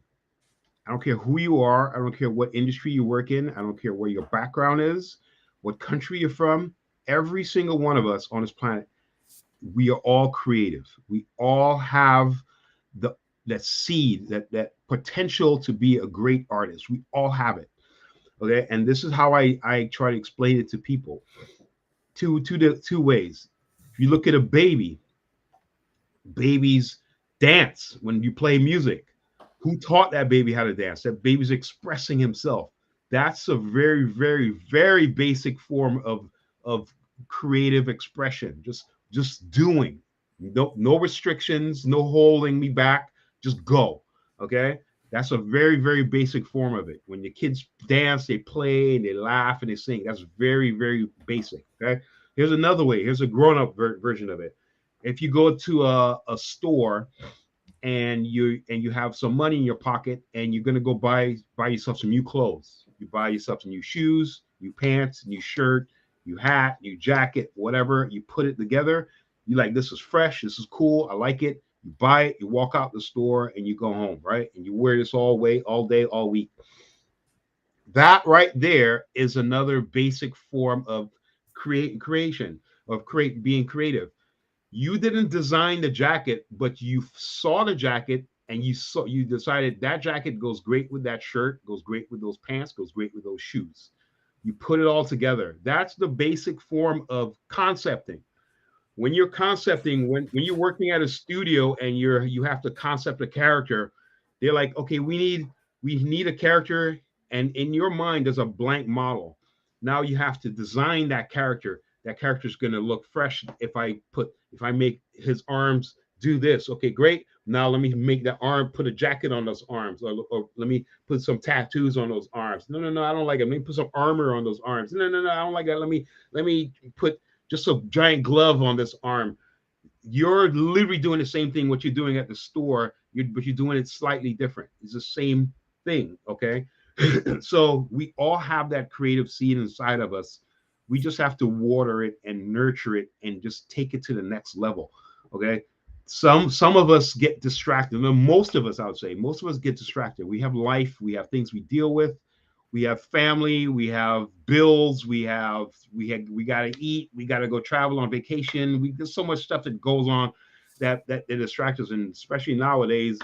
I don't care who you are. I don't care what industry you work in. I don't care where your background is, what country you're from. Every single one of us on this planet, we are all creative. We all have the that seed, that potential to be a great artist. We all have it. Okay. And this is how I try to explain it to people. Two ways. If you look at a baby, babies dance when you play music. Who taught that baby how to dance? That baby's expressing himself. That's a very, very, very basic form of creative expression. Just doing. No restrictions, no holding me back. Just go. Okay. That's a very, very basic form of it. When the kids dance, they play, and they laugh, and they sing. That's very, very basic. Okay. Here's another way. Here's a grown-up version of it. If you go to a store and you have some money in your pocket and you're gonna go buy yourself some new clothes, you buy yourself some new shoes, new pants, new shirt, new hat, new jacket, whatever. You put it together. You like, this is fresh. This is cool. I like it. You buy it. You walk out the store and you go home, right? And you wear this all day, all week. That right there is another basic form of creation, of being creative. You didn't design the jacket, but you saw the jacket and you decided that jacket goes great with that shirt, goes great with those pants, goes great with those shoes. You put it all together. That's the basic form of concepting. When you're concepting, when you're working at a studio and you have to concept a character, they're like, okay, we need a character, and in your mind there's a blank model. Now you have to design that character. That character is going to look fresh. If I make his arms do this, okay, great. Now let me make that arm, put a jacket on those arms, or let me put some tattoos on those arms. No, I don't like it. Let me put some armor on those arms. No, I don't like that. Let me put just a giant glove on this arm. You're literally doing the same thing what you're doing at the store, but you're doing it slightly different. It's the same thing, okay? So we all have that creative seed inside of us. We just have to water it and nurture it and just take it to the next level. Okay. Some of us get distracted. Most of us, I would say, most of us get distracted. We have life, we have things we deal with, we have family, we have bills, we gotta eat, we gotta go travel on vacation. There's so much stuff that goes on that distracts us, and especially nowadays,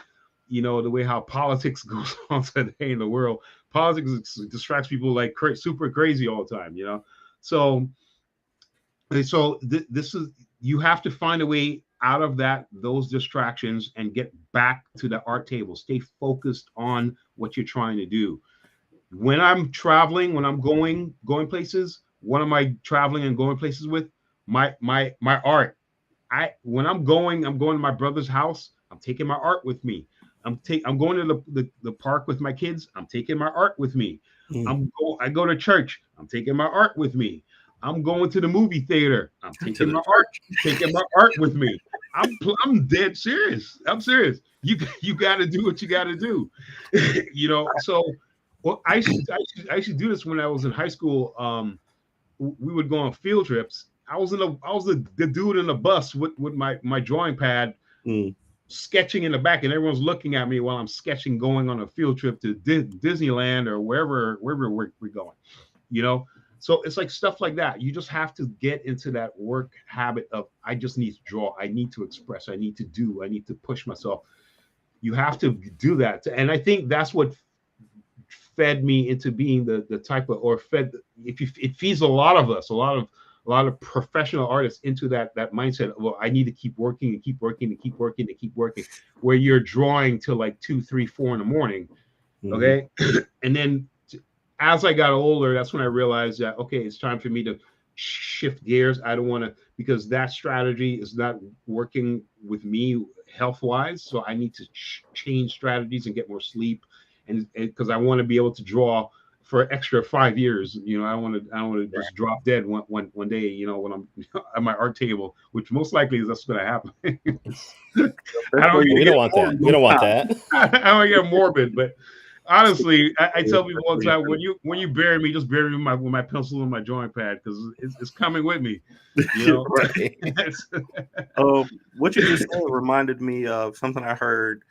the way how politics goes on today in the world. Politics distracts people like super crazy all the time, So this is, you have to find a way out of those distractions and get back to the art table. Stay focused on what you're trying to do. When I'm traveling, when I'm going places, what am I traveling and going places with? My art. When I'm going to my brother's house, I'm taking my art with me. I'm going to the park with my kids. I'm taking my art with me. I go to church. I'm taking my art with me. I'm going to the movie theater. I'm taking my art with me. I'm dead serious. I'm serious. You got to do what you got to do. So I should do this when I was in high school. We would go on field trips. I was the dude in the bus with my drawing pad. Sketching in the back, and everyone's looking at me while I'm sketching, going on a field trip to Disneyland or wherever we're going, So it's like stuff like that. You just have to get into that work habit of, I just need to draw, I need to express, I need to push myself. You have to do that, and I think that's what fed me into being the type of, or fed, it feeds a lot of us, a lot of professional artists into that mindset. Well, I need to keep working and keep working and keep working and keep working, where you're drawing till like 2, 3, 4 in the morning. Okay. And then as I got older, that's when I realized that, okay, it's time for me to shift gears. I don't want to, because that strategy is not working with me health wise. So I need to change strategies and get more sleep and because I want to be able to draw for extra 5 years. You know, I want to just drop dead one day. You know, when I'm at my art table, which most likely is that's going to happen. I don't
We don't want that. We don't want that.
I don't get morbid, but honestly, I tell people all the time, when you bury me, just bury me with my pencil and my drawing pad, because it's coming with me. You know,
Right. What you just said reminded me of something I heard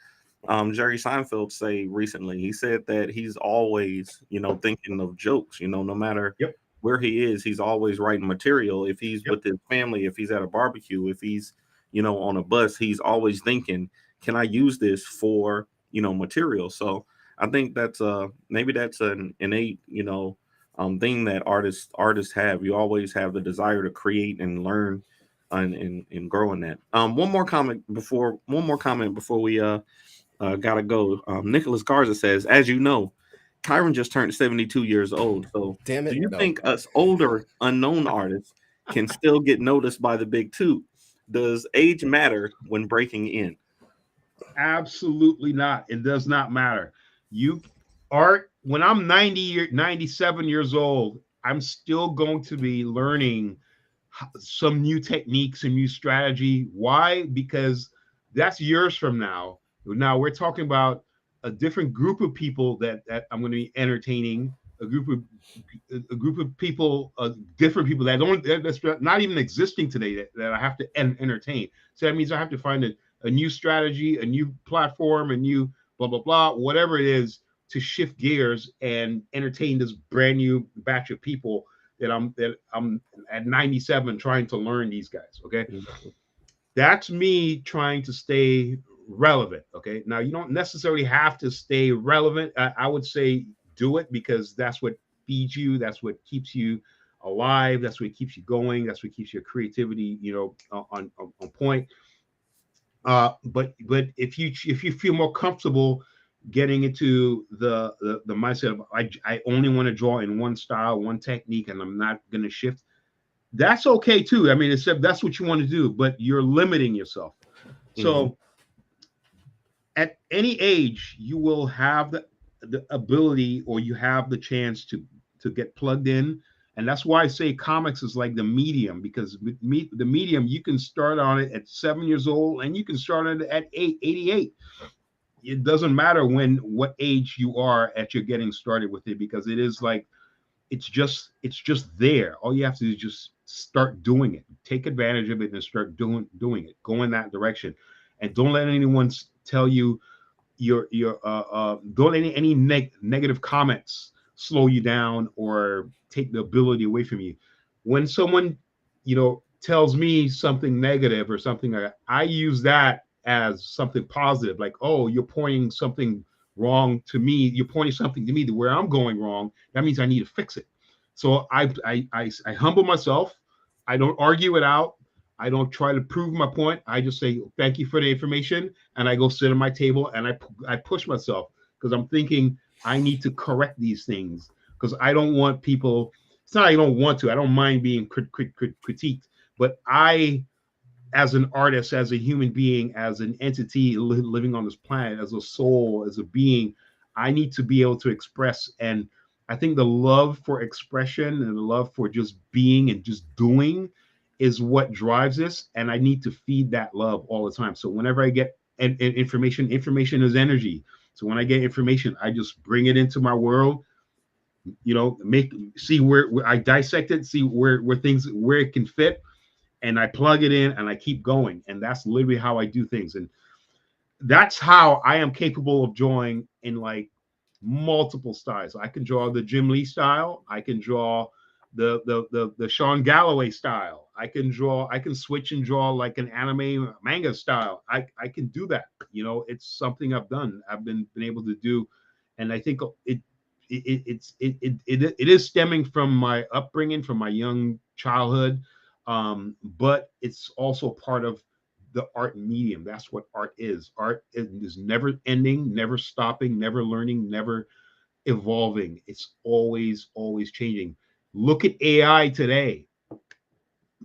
Jerry Seinfeld say recently. He said that he's always, thinking of jokes. No matter
Yep.
where he is, he's always writing material. If he's
Yep.
with his family, if he's at a barbecue, if he's, on a bus, he's always thinking, can I use this for, material? So I think that's maybe that's an innate, thing that artists have. You always have the desire to create and learn and grow in that. One more comment before we gotta go. Nicholas Garza says, as you know, Kyrun just turned 72 years old. So
Damn it.
do you
No.
think us older unknown artists can still get noticed by the big two? Does age matter when breaking in?
Absolutely not. It does not matter. You art when I'm 97 years old, I'm still going to be learning some new techniques and new strategy. Why? Because that's years from now. Now we're talking about a different group of people that I'm going to be entertaining, a group of people, different people that's not even existing today that I have to entertain. So that means I have to find a new strategy, a new platform, a new blah blah blah, whatever it is, to shift gears and entertain this brand new batch of people that I'm at 97 trying to learn these guys. Okay.
Mm-hmm.
That's me trying to stay relevant. Okay. Now you don't necessarily have to stay relevant. I would say do it because that's what feeds you. That's what keeps you alive. That's what keeps you going. That's what keeps your creativity, on point. But if you feel more comfortable getting into the mindset of I only want to draw in one style, one technique, and I'm not going to shift, that's okay too. I mean, except that's what you want to do, but you're limiting yourself. So at any age, you will have the ability, or you have the chance to get plugged in. And that's why I say comics is like the medium, because the medium, you can start on it at 7 years old and you can start on it at 88. It doesn't matter what age you are at you're getting started with it, because it is like it's just there. All you have to do is just start doing it. Take advantage of it and start doing it. Go in that direction, and don't let anyone tell you your don't let any negative comments slow you down or take the ability away from you. When someone tells me something negative or something, I use that as something positive, like, oh, you're pointing something wrong to me, you're pointing something to me to where I'm going wrong. That means I need to fix it. So I humble myself. I don't argue it out. I don't try to prove my point. I just say thank you for the information, and I go sit at my table and I push myself, because I'm thinking I need to correct these things, because I don't want people. It's not I don't want to. I don't mind being critiqued, but I, as an artist, as a human being, as an entity living on this planet, as a soul, as a being, I need to be able to express. And I think the love for expression and the love for just being and just doing is what drives this. And I need to feed that love all the time. So whenever I get information is energy. So when I get information, I just bring it into my world, see where I dissect it, see where it can fit, and I plug it in and I keep going. And that's literally how I do things. And that's how I am capable of drawing in like multiple styles. I can draw the Jim Lee style. I can draw the Sean Galloway style. I can switch and draw like an anime manga style. I can do that. It's something I've done. I've been able to do. And I think it is stemming from my upbringing, from my young childhood. But it's also part of the art medium. That's what art is. Art is never ending, never stopping, never learning, never evolving. It's always changing. Look at AI today.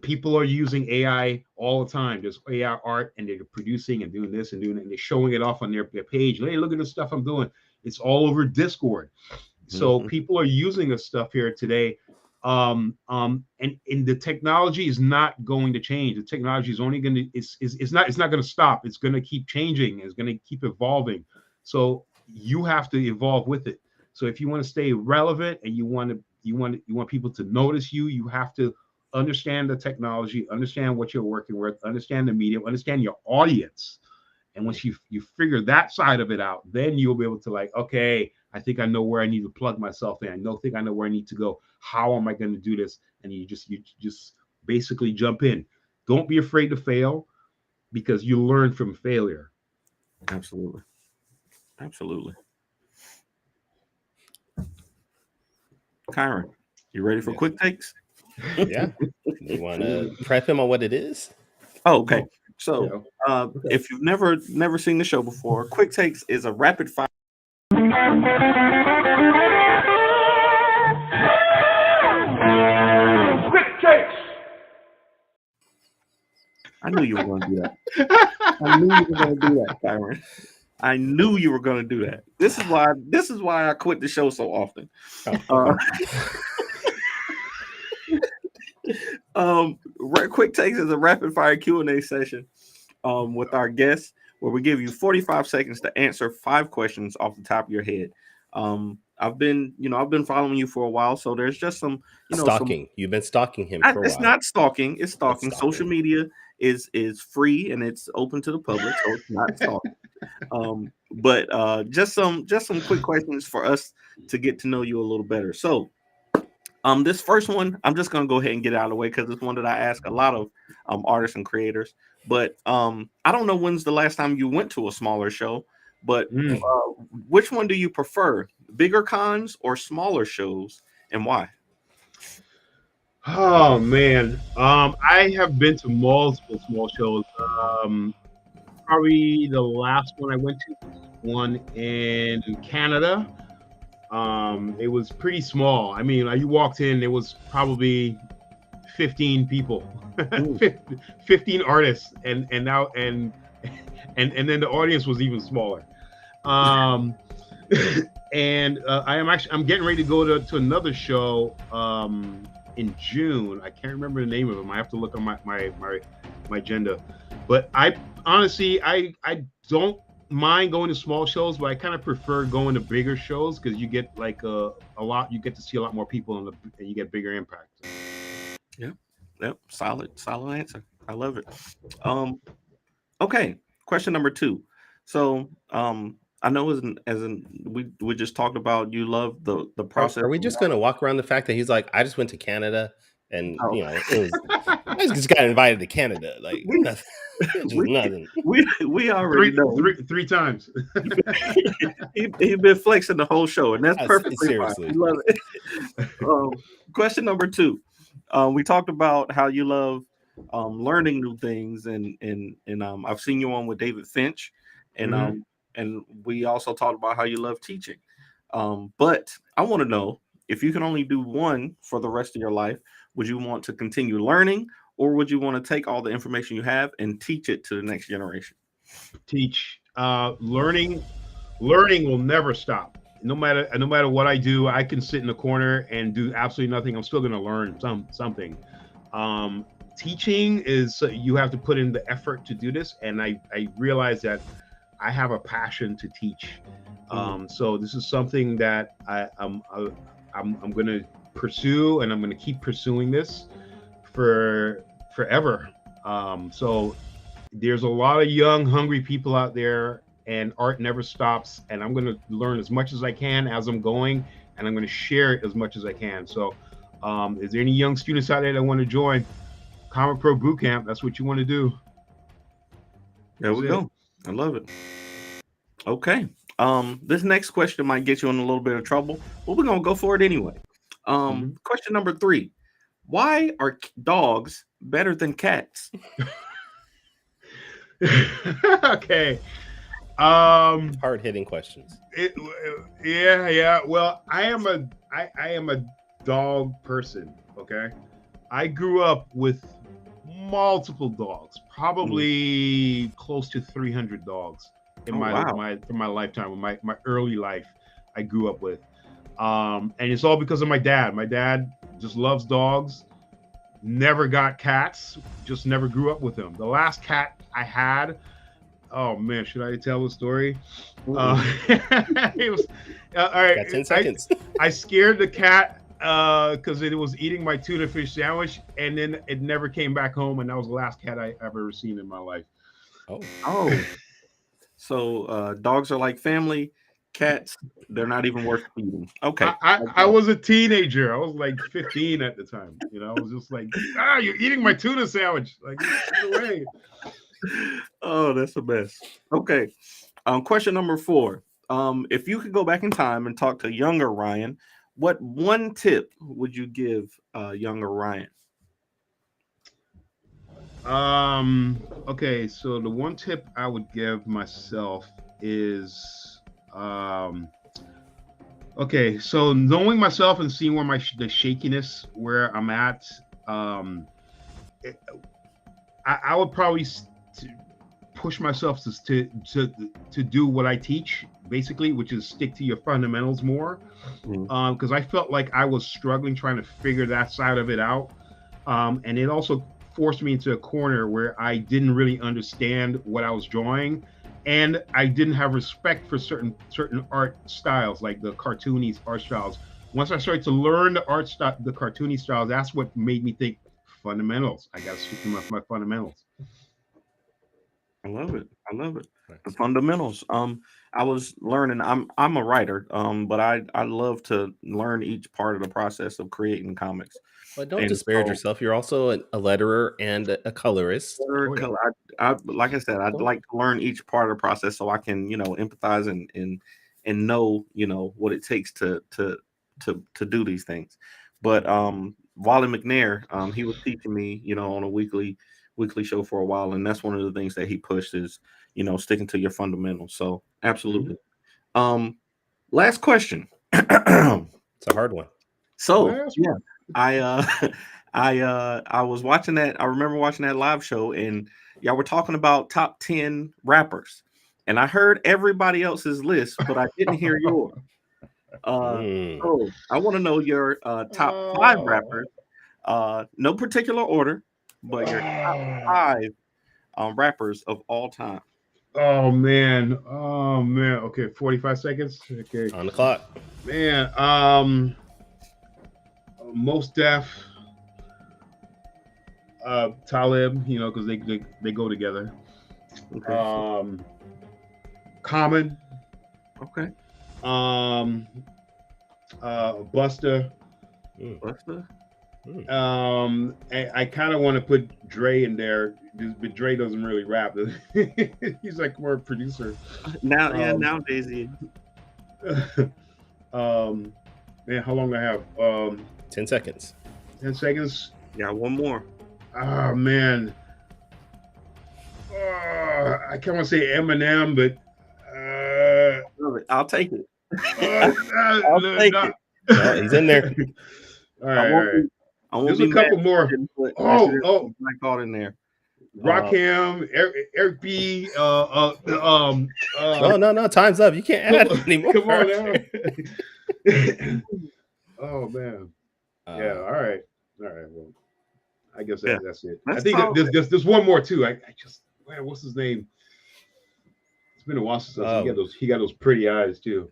People are using AI all the time. There's AI art, and they're producing and doing this and doing it, and they're showing it off on their page. Hey, look at the stuff I'm doing. It's all over Discord. So people are using this stuff here today. And the technology is not going to change. The technology is only going to it's not going to stop. It's going to keep changing. It's going to keep evolving. So you have to evolve with it. So if you want to stay relevant and you want people to notice you, you have to understand the technology, understand what you're working with, understand the medium, understand your audience. And once you figure that side of it out, then you'll be able to like, okay, I think I know where I need to plug myself in. I think I know where I need to go. How am I going to do this? And you just basically jump in. Don't be afraid to fail, because you learn from failure.
Absolutely. Kyrun, you ready for quick takes?
Yeah. You want to prep him on what it is?
Oh, okay. So, if you've never seen the show before, Quick Takes is a rapid fire. Quick Takes. I knew you were going to do that. I knew you were going to do that, Kyrun. I knew you were going to do that. This is why I quit the show so often. Quick Takes is a rapid fire Q&A session with our guests, where we give you 45 seconds to answer 5 questions off the top of your head. I've been following you for a while, so there's just some
stalking. You've been stalking him for a while.
It's not stalking. It's stalking. Social media is free and it's open to the public, so it's not stalking. But just some quick questions for us to get to know you a little better. So, this first one, I'm just gonna go ahead and get it out of the way because it's one that I ask a lot of artists and creators. But I don't know when's the last time you went to a smaller show, but which one do you prefer, bigger cons or smaller shows, and why?
Oh man, I have been to multiple small shows. Probably the last one I went to was one in Canada. It was pretty small. I mean, you walked in, there was probably 15 people, 15 artists, and then the audience was even smaller. And I'm getting ready to go to another show in June. I can't remember the name of them. I have to look on my agenda. But I honestly don't mind going to small shows, but I kind of prefer going to bigger shows because you get like you get to see a lot more people and you get bigger impact.
Yep. Solid answer. I love it. Okay. Question number 2. So, I know we just talked about you love the process.
Are we just going to walk around the fact that he's like, I just went to Canada and I just got invited to Canada, like nothing. Nothing.
We already know
three times.
He's been flexing the whole show, and that's perfectly
seriously
fine. Love it. Question number 2. We talked about how you love learning new things, and I've seen you on with David Finch, and and we also talked about how you love teaching. But I want to know, if you can only do one for the rest of your life, would you want to continue learning, or would you want to take all the information you have and teach it to the next generation?
Teach. Learning will never stop. No matter what I do, I can sit in the corner and do absolutely nothing. I'm still going to learn something. Teaching is, you have to put in the effort to do this, and I realize that I have a passion to teach. So this is something that I'm going to pursue, and I'm going to keep pursuing this for forever. So there's a lot of young, hungry people out there, and art never stops. And I'm going to learn as much as I can as I'm going, and I'm going to share it as much as I can. So is there any young students out there that want to join Comic Pro Bootcamp? That's what you want to do.
There we go. I love it. Okay. This next question might get you in a little bit of trouble, but we're going to go for it anyway. Question number 3. Why are dogs better than cats?
Okay.
Hard-hitting questions.
Yeah. Well, I am a dog person. Okay. I grew up with multiple dogs, probably close to 300 dogs. in
Oh, wow.
my lifetime, my early life, I grew up with. And it's all because of my dad. My dad just loves dogs. Never got cats. Just never grew up with them. The last cat I had. Oh man, should I tell the story? It was all right.
Got 10 seconds.
I scared the cat because it was eating my tuna fish sandwich, and then it never came back home, and that was the last cat I ever seen in my life.
Oh. So dogs are like family. Cats, they're not even worth feeding. Okay.
I was a teenager. I was like 15 at the time. You know, I was just like, you're eating my tuna sandwich. Like, get away.
Oh, that's the best. Okay. Question number 4. If you could go back in time and talk to younger Ryan, what one tip would you give younger Ryan?
Okay, so the one tip I would give myself is okay, so knowing myself and seeing where the shakiness where I'm at, I would probably push myself to do what I teach, basically, which is stick to your fundamentals more, because I felt like I was struggling trying to figure that side of it out, and it also forced me into a corner where I didn't really understand what I was drawing, and I didn't have respect for certain art styles, like the cartoony art styles. Once I started to learn the cartoony styles, that's what made me think fundamentals. I got to stick to my fundamentals.
I love it. The fundamentals. I was learning. I'm a writer. But I love to learn each part of the process of creating comics.
But don't disparage yourself. You're also a letterer and a colorist.
I like I said, I'd like to learn each part of the process so I can, empathize and know, what it takes to do these things. But Wally McNair, he was teaching me, on a weekly show for a while, and that's one of the things that he pushed is, sticking to your fundamentals. So absolutely. Last question.
It's a hard one.
So yeah. I was watching that. I remember watching that live show, and y'all were talking about top 10 rappers, and I heard everybody else's list, but I didn't hear yours. So I want to know your top 5 rappers. No particular order, but your top 5 rappers of all time.
Oh man. Okay, 45 seconds. Okay,
on the clock.
Man, Most Def, Talib, because they go together.
Okay.
Common.
Okay.
Buster.
Buster.
I kind of want to put Dre in there, but Dre doesn't really rap. He's like more a producer.
Now Daisy.
Man, how long do I have?
10 seconds.
10 seconds.
Yeah, one more.
Oh man. I can't want to say Eminem, but
I'll take it.
I'll take it. No, he's in there.
All right. There's a couple more.
I caught in there.
Rockham, Eric B.
No. Time's up. You can't add anymore.
Come on now. Oh man. Yeah. All right. Well, I guess that's it. I think there's one more too. I just what's his name? It's been a while since he got those pretty eyes too.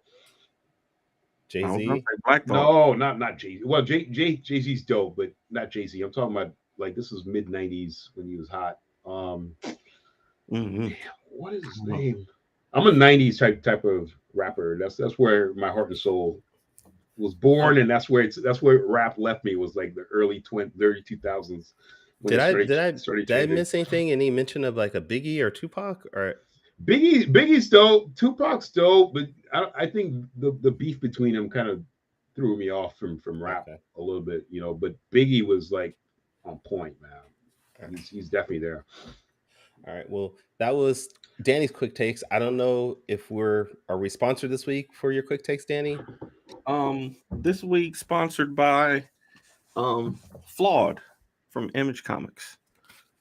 Jay-Z?
No, not Jay-Z. Well, Jay-Z's dope, but not Jay-Z. I'm talking about like this was mid '90s when he was hot. What is his name? I'm a '90s type of rapper. That's where my heart and soul was born, and that's where rap left me. Was like the early 2000s.
Did I miss anything? Any mention of like a Biggie or Tupac or?
Biggie's dope, Tupac's dope, but I think the beef between them kind of threw me off from rap a little bit, But Biggie was like on point, man. He's definitely there.
All right. Well, that was Danny's Quick Takes. I don't know if are we sponsored this week for your Quick Takes, Danny?
This week sponsored by Flawed from Image Comics.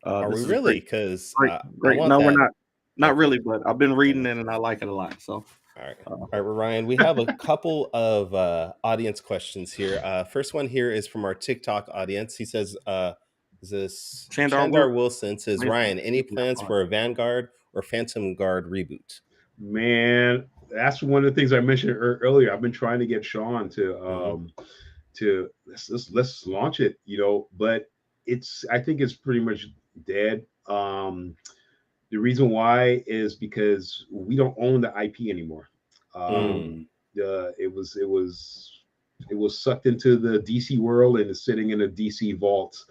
Are we really? Because
great. No, we're not. Not really, but I've been reading it and I like it a lot. So,
All right. All right, well, Ryan, we have a couple of audience questions here. First one here is from our TikTok audience. He says, is this
Chandar
Chandar
Will.
Wilson says, Ryan, any plans for a Vanguard or Phantom Guard reboot?
Man, that's one of the things I mentioned earlier. I've been trying to get Sean to let's launch it, but I think it's pretty much dead. The reason why is because we don't own the IP anymore. It was sucked into the DC world and is sitting in a DC vault.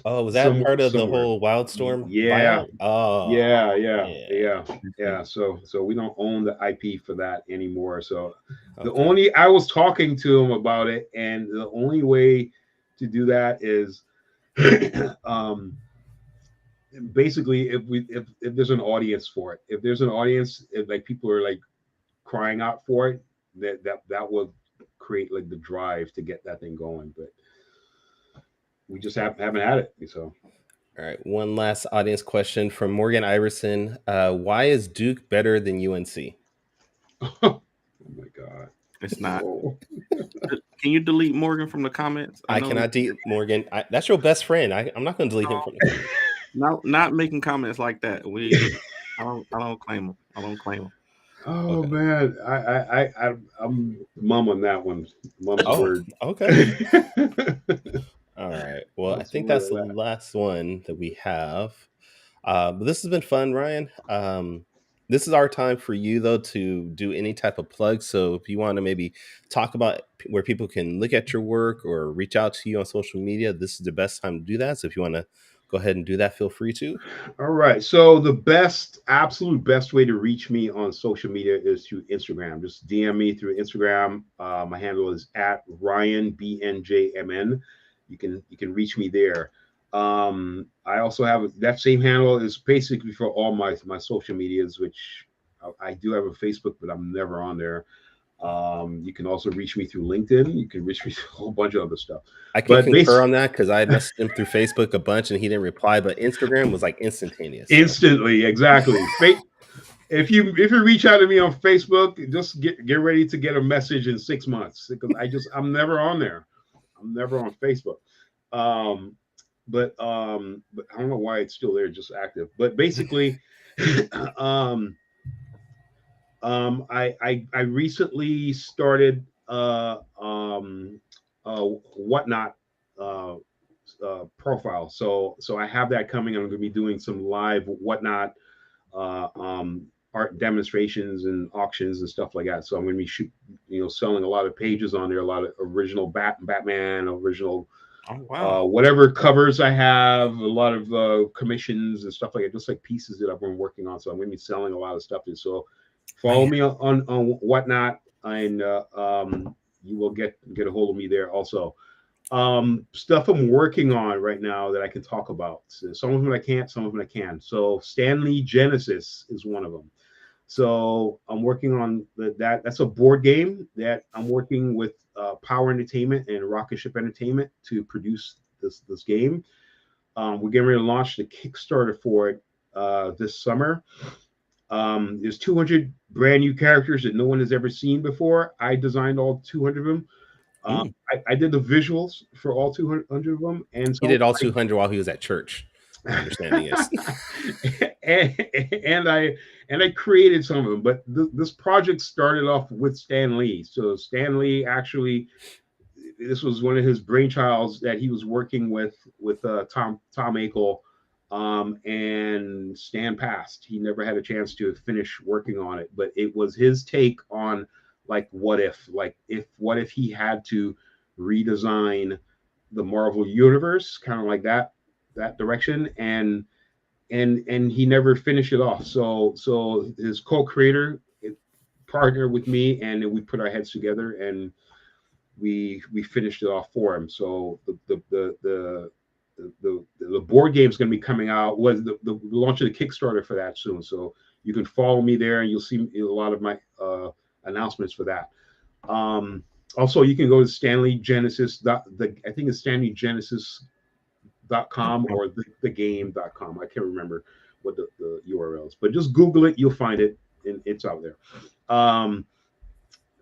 Oh, was that part of the
somewhere.
whole Wildstorm
Yeah.
buyout? Oh,
yeah. So we don't own the IP for that anymore. So
okay.
I was talking to him about it, and the only way to do that is basically if there's an audience for it. If there's an audience, if like people are like crying out for it, that would create like the drive to get that thing going. But we just haven't had it. So
All right, one last audience question from Morgan Iverson. Why is Duke better than UNC?
Oh my God.
It's not. Can you delete Morgan from the comments?
I cannot delete Morgan. That's your best friend. I'm not going to delete him from the comments.
Not making comments like that. I don't claim him. I don't claim him.
Oh okay. Man, I'm mum on that one. Mum's word.
Okay. All right. Well, I think that's the last one that we have. But this has been fun, Ryan. This is our time for you, though, to do any type of plug. So if you want to maybe talk about where people can look at your work or reach out to you on social media, this is the best time to do that. So if you want to go ahead and do that, feel free to.
All right. So the absolute best way to reach me on social media is through Instagram. Just DM me through Instagram. My handle is @RyanBNJMN. You can reach me there. I also have that same handle is basically for all my social medias, which I do have a Facebook, but I'm never on there. You can also reach me through LinkedIn. You can reach me through a whole bunch of other stuff.
I can concur on that because I messaged him through Facebook a bunch and he didn't reply, but Instagram was like instantaneous.
Instantly, exactly. If you reach out to me on Facebook, just get ready to get a message in 6 months because I'm never on there. I'm never on Facebook. But I don't know why it's still there, just active. But basically, I recently started Whatnot profile. So I have that coming. I'm going to be doing some live Whatnot art demonstrations and auctions and stuff like that. So I'm going to be selling a lot of pages on there, a lot of original Batman, original.
Oh, wow.
Whatever covers I have, a lot of commissions and stuff like that, just like pieces that I've been working on. So I'm going to be selling a lot of stuff there. So follow me on Whatnot, and you will get a hold of me there also. Stuff I'm working on right now that I can talk about. So some of them I can't, some of them I can. So Stanley Genesis is one of them. So I'm working on that. That's a board game that I'm working with Power Entertainment and Rocket Ship Entertainment to produce this game. We're getting ready to launch the Kickstarter for it this summer. There's 200 brand new characters that no one has ever seen before. I designed all 200 of them. I did the visuals for all 200 of them, and so
he did all 200 while he was at church. My understanding is,
and I created some of them. But this project started off with Stan Lee. So Stan Lee actually, this was one of his brainchilds that he was working with Tom Akel, and Stan passed. He never had a chance to finish working on it, but it was his take on like what if he had to redesign the Marvel universe, kind of like that direction, and he never finished it off. So his co-creator partnered with me, and we put our heads together and we finished it off for him. So the board game is going to be coming out. Was the launch of the Kickstarter for that soon. So you can follow me there, and you'll see a lot of my announcements for that. Also, you can go to Stanley Genesis. I think it's StanleyGenesis.com or thegame.com. I can't remember what the URL is, but just Google it, you'll find it, and it's out there.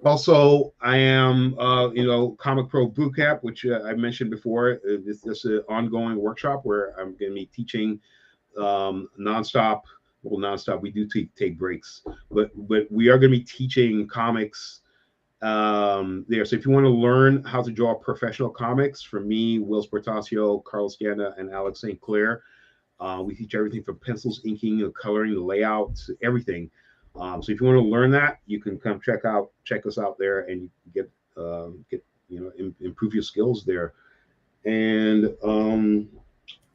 Also, I am, Comic Pro Bootcamp, which I mentioned before. This is an ongoing workshop where I'm going to be teaching nonstop. Well, nonstop. We do take breaks, but we are going to be teaching comics there. So if you want to learn how to draw professional comics from me, Will Sportasio, Carlos Ganda, and Alex St. Clair, we teach everything from pencils, inking, coloring, layouts, everything. So if you want to learn that, you can come check us out there, and you get improve your skills there. And I'm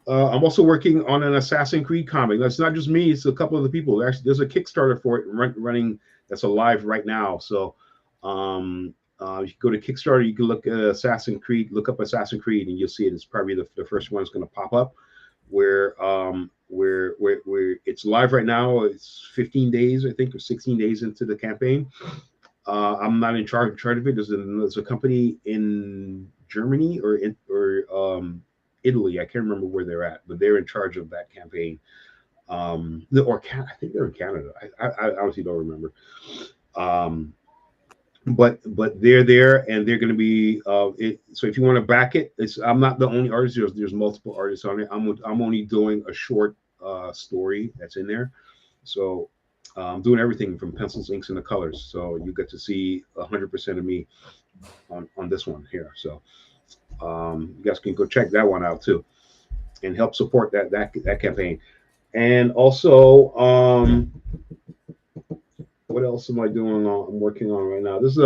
also working on an Assassin's Creed comic. That's not just me; it's a couple of the people. Actually, there's a Kickstarter for it running that's alive right now. So you can go to Kickstarter. You can look at Assassin's Creed. Look up Assassin's Creed, and you'll see it. It's probably the first one that's going to pop up. Where it's live right now. It's 15 days, I think, or 16 days into the campaign. I'm not in charge of it. There's a company in Germany or Italy. I can't remember where they're at, but they're in charge of that campaign. I think they're in Canada. I honestly don't remember. But they're there, and they're going to be so if you want to back it, I'm not the only artist. There's multiple artists on it. I'm only doing a short story that's in there, so I'm doing everything from pencils, inks, and the colors. So you get to see 100% of me on this one here. So you guys can go check that one out too, and help support that campaign. And also what else am I doing? I'm working on right now. There's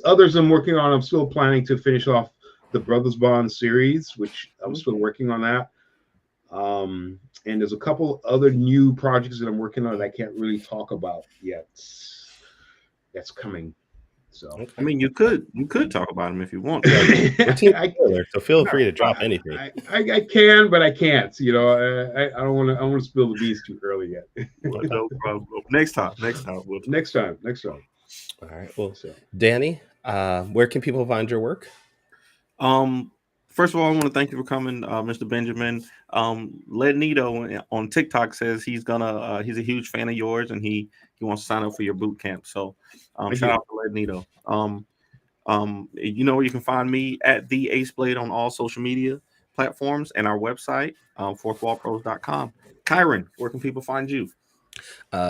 others I'm working on. I'm still planning to finish off the Brothers Bond series, which I'm still working on that. And there's a couple other new projects that I'm working on that I can't really talk about yet. That's coming. So
I mean, you could talk about them if you want.
So feel free to drop anything.
I can, but I can't. I don't want to spill the beans too early yet.
No problem. Next time.
Next time.
All right. Well, Danny, where can people find your work?
First of all, I want to thank you for coming, Mr. Benjamin. Lednito on TikTok says he's a huge fan of yours, and he wants to sign up for your boot camp. So shout out to Lednito. You can find me at the Ace Blade on all social media platforms, and our website, fourthwallpros.com. Kyrun, where can people find you?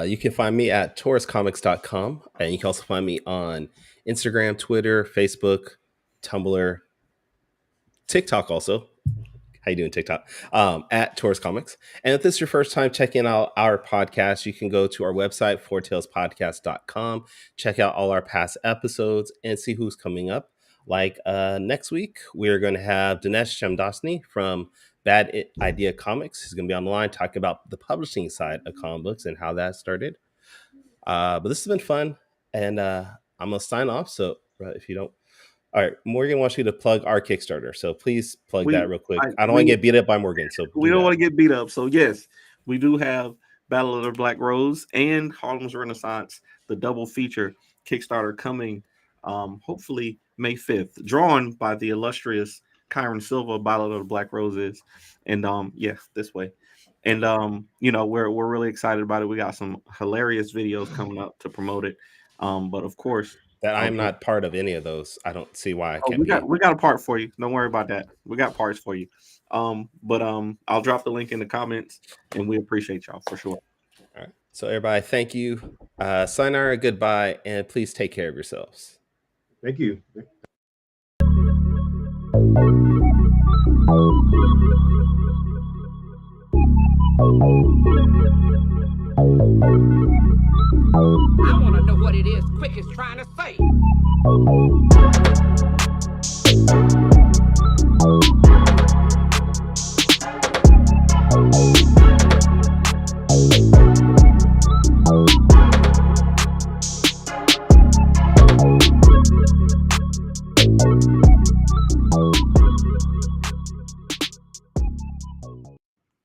You can find me at tauruscomics.com, and you can also find me on Instagram, Twitter, Facebook, Tumblr, TikTok also. How you doing, TikTok? At Taurus Comics. And if this is your first time checking out our podcast, you can go to our website, fourtailspodcast.com, check out all our past episodes, and see who's coming up. Like next week, we're going to have Dinesh Shamdasani from Bad Idea Comics. He's going to be on the line talking about the publishing side of comic books and how that started. But this has been fun, and I'm going to sign off. So if you don't, all right, Morgan wants you to plug our Kickstarter, so please plug that real quick. I don't want to get beat up by Morgan, so
we don't want to get beat up. So yes, we do have Battle of the Black Rose and Harlem's Renaissance, the double feature Kickstarter coming, hopefully May 5th, drawn by the illustrious Kyrun Silva, Battle of the Black Roses, and this way. And we're really excited about it. We got some hilarious videos coming up to promote it, but of course.
That I'm not part of any of those. I don't see why I can't.
We got a part for you. Don't worry about that. We got parts for you. But I'll drop the link in the comments, and we appreciate y'all for sure.
All right. So everybody, thank you. Sayonara, goodbye, and please take care of yourselves.
Thank you.
I want to know what it is Quick is trying to say.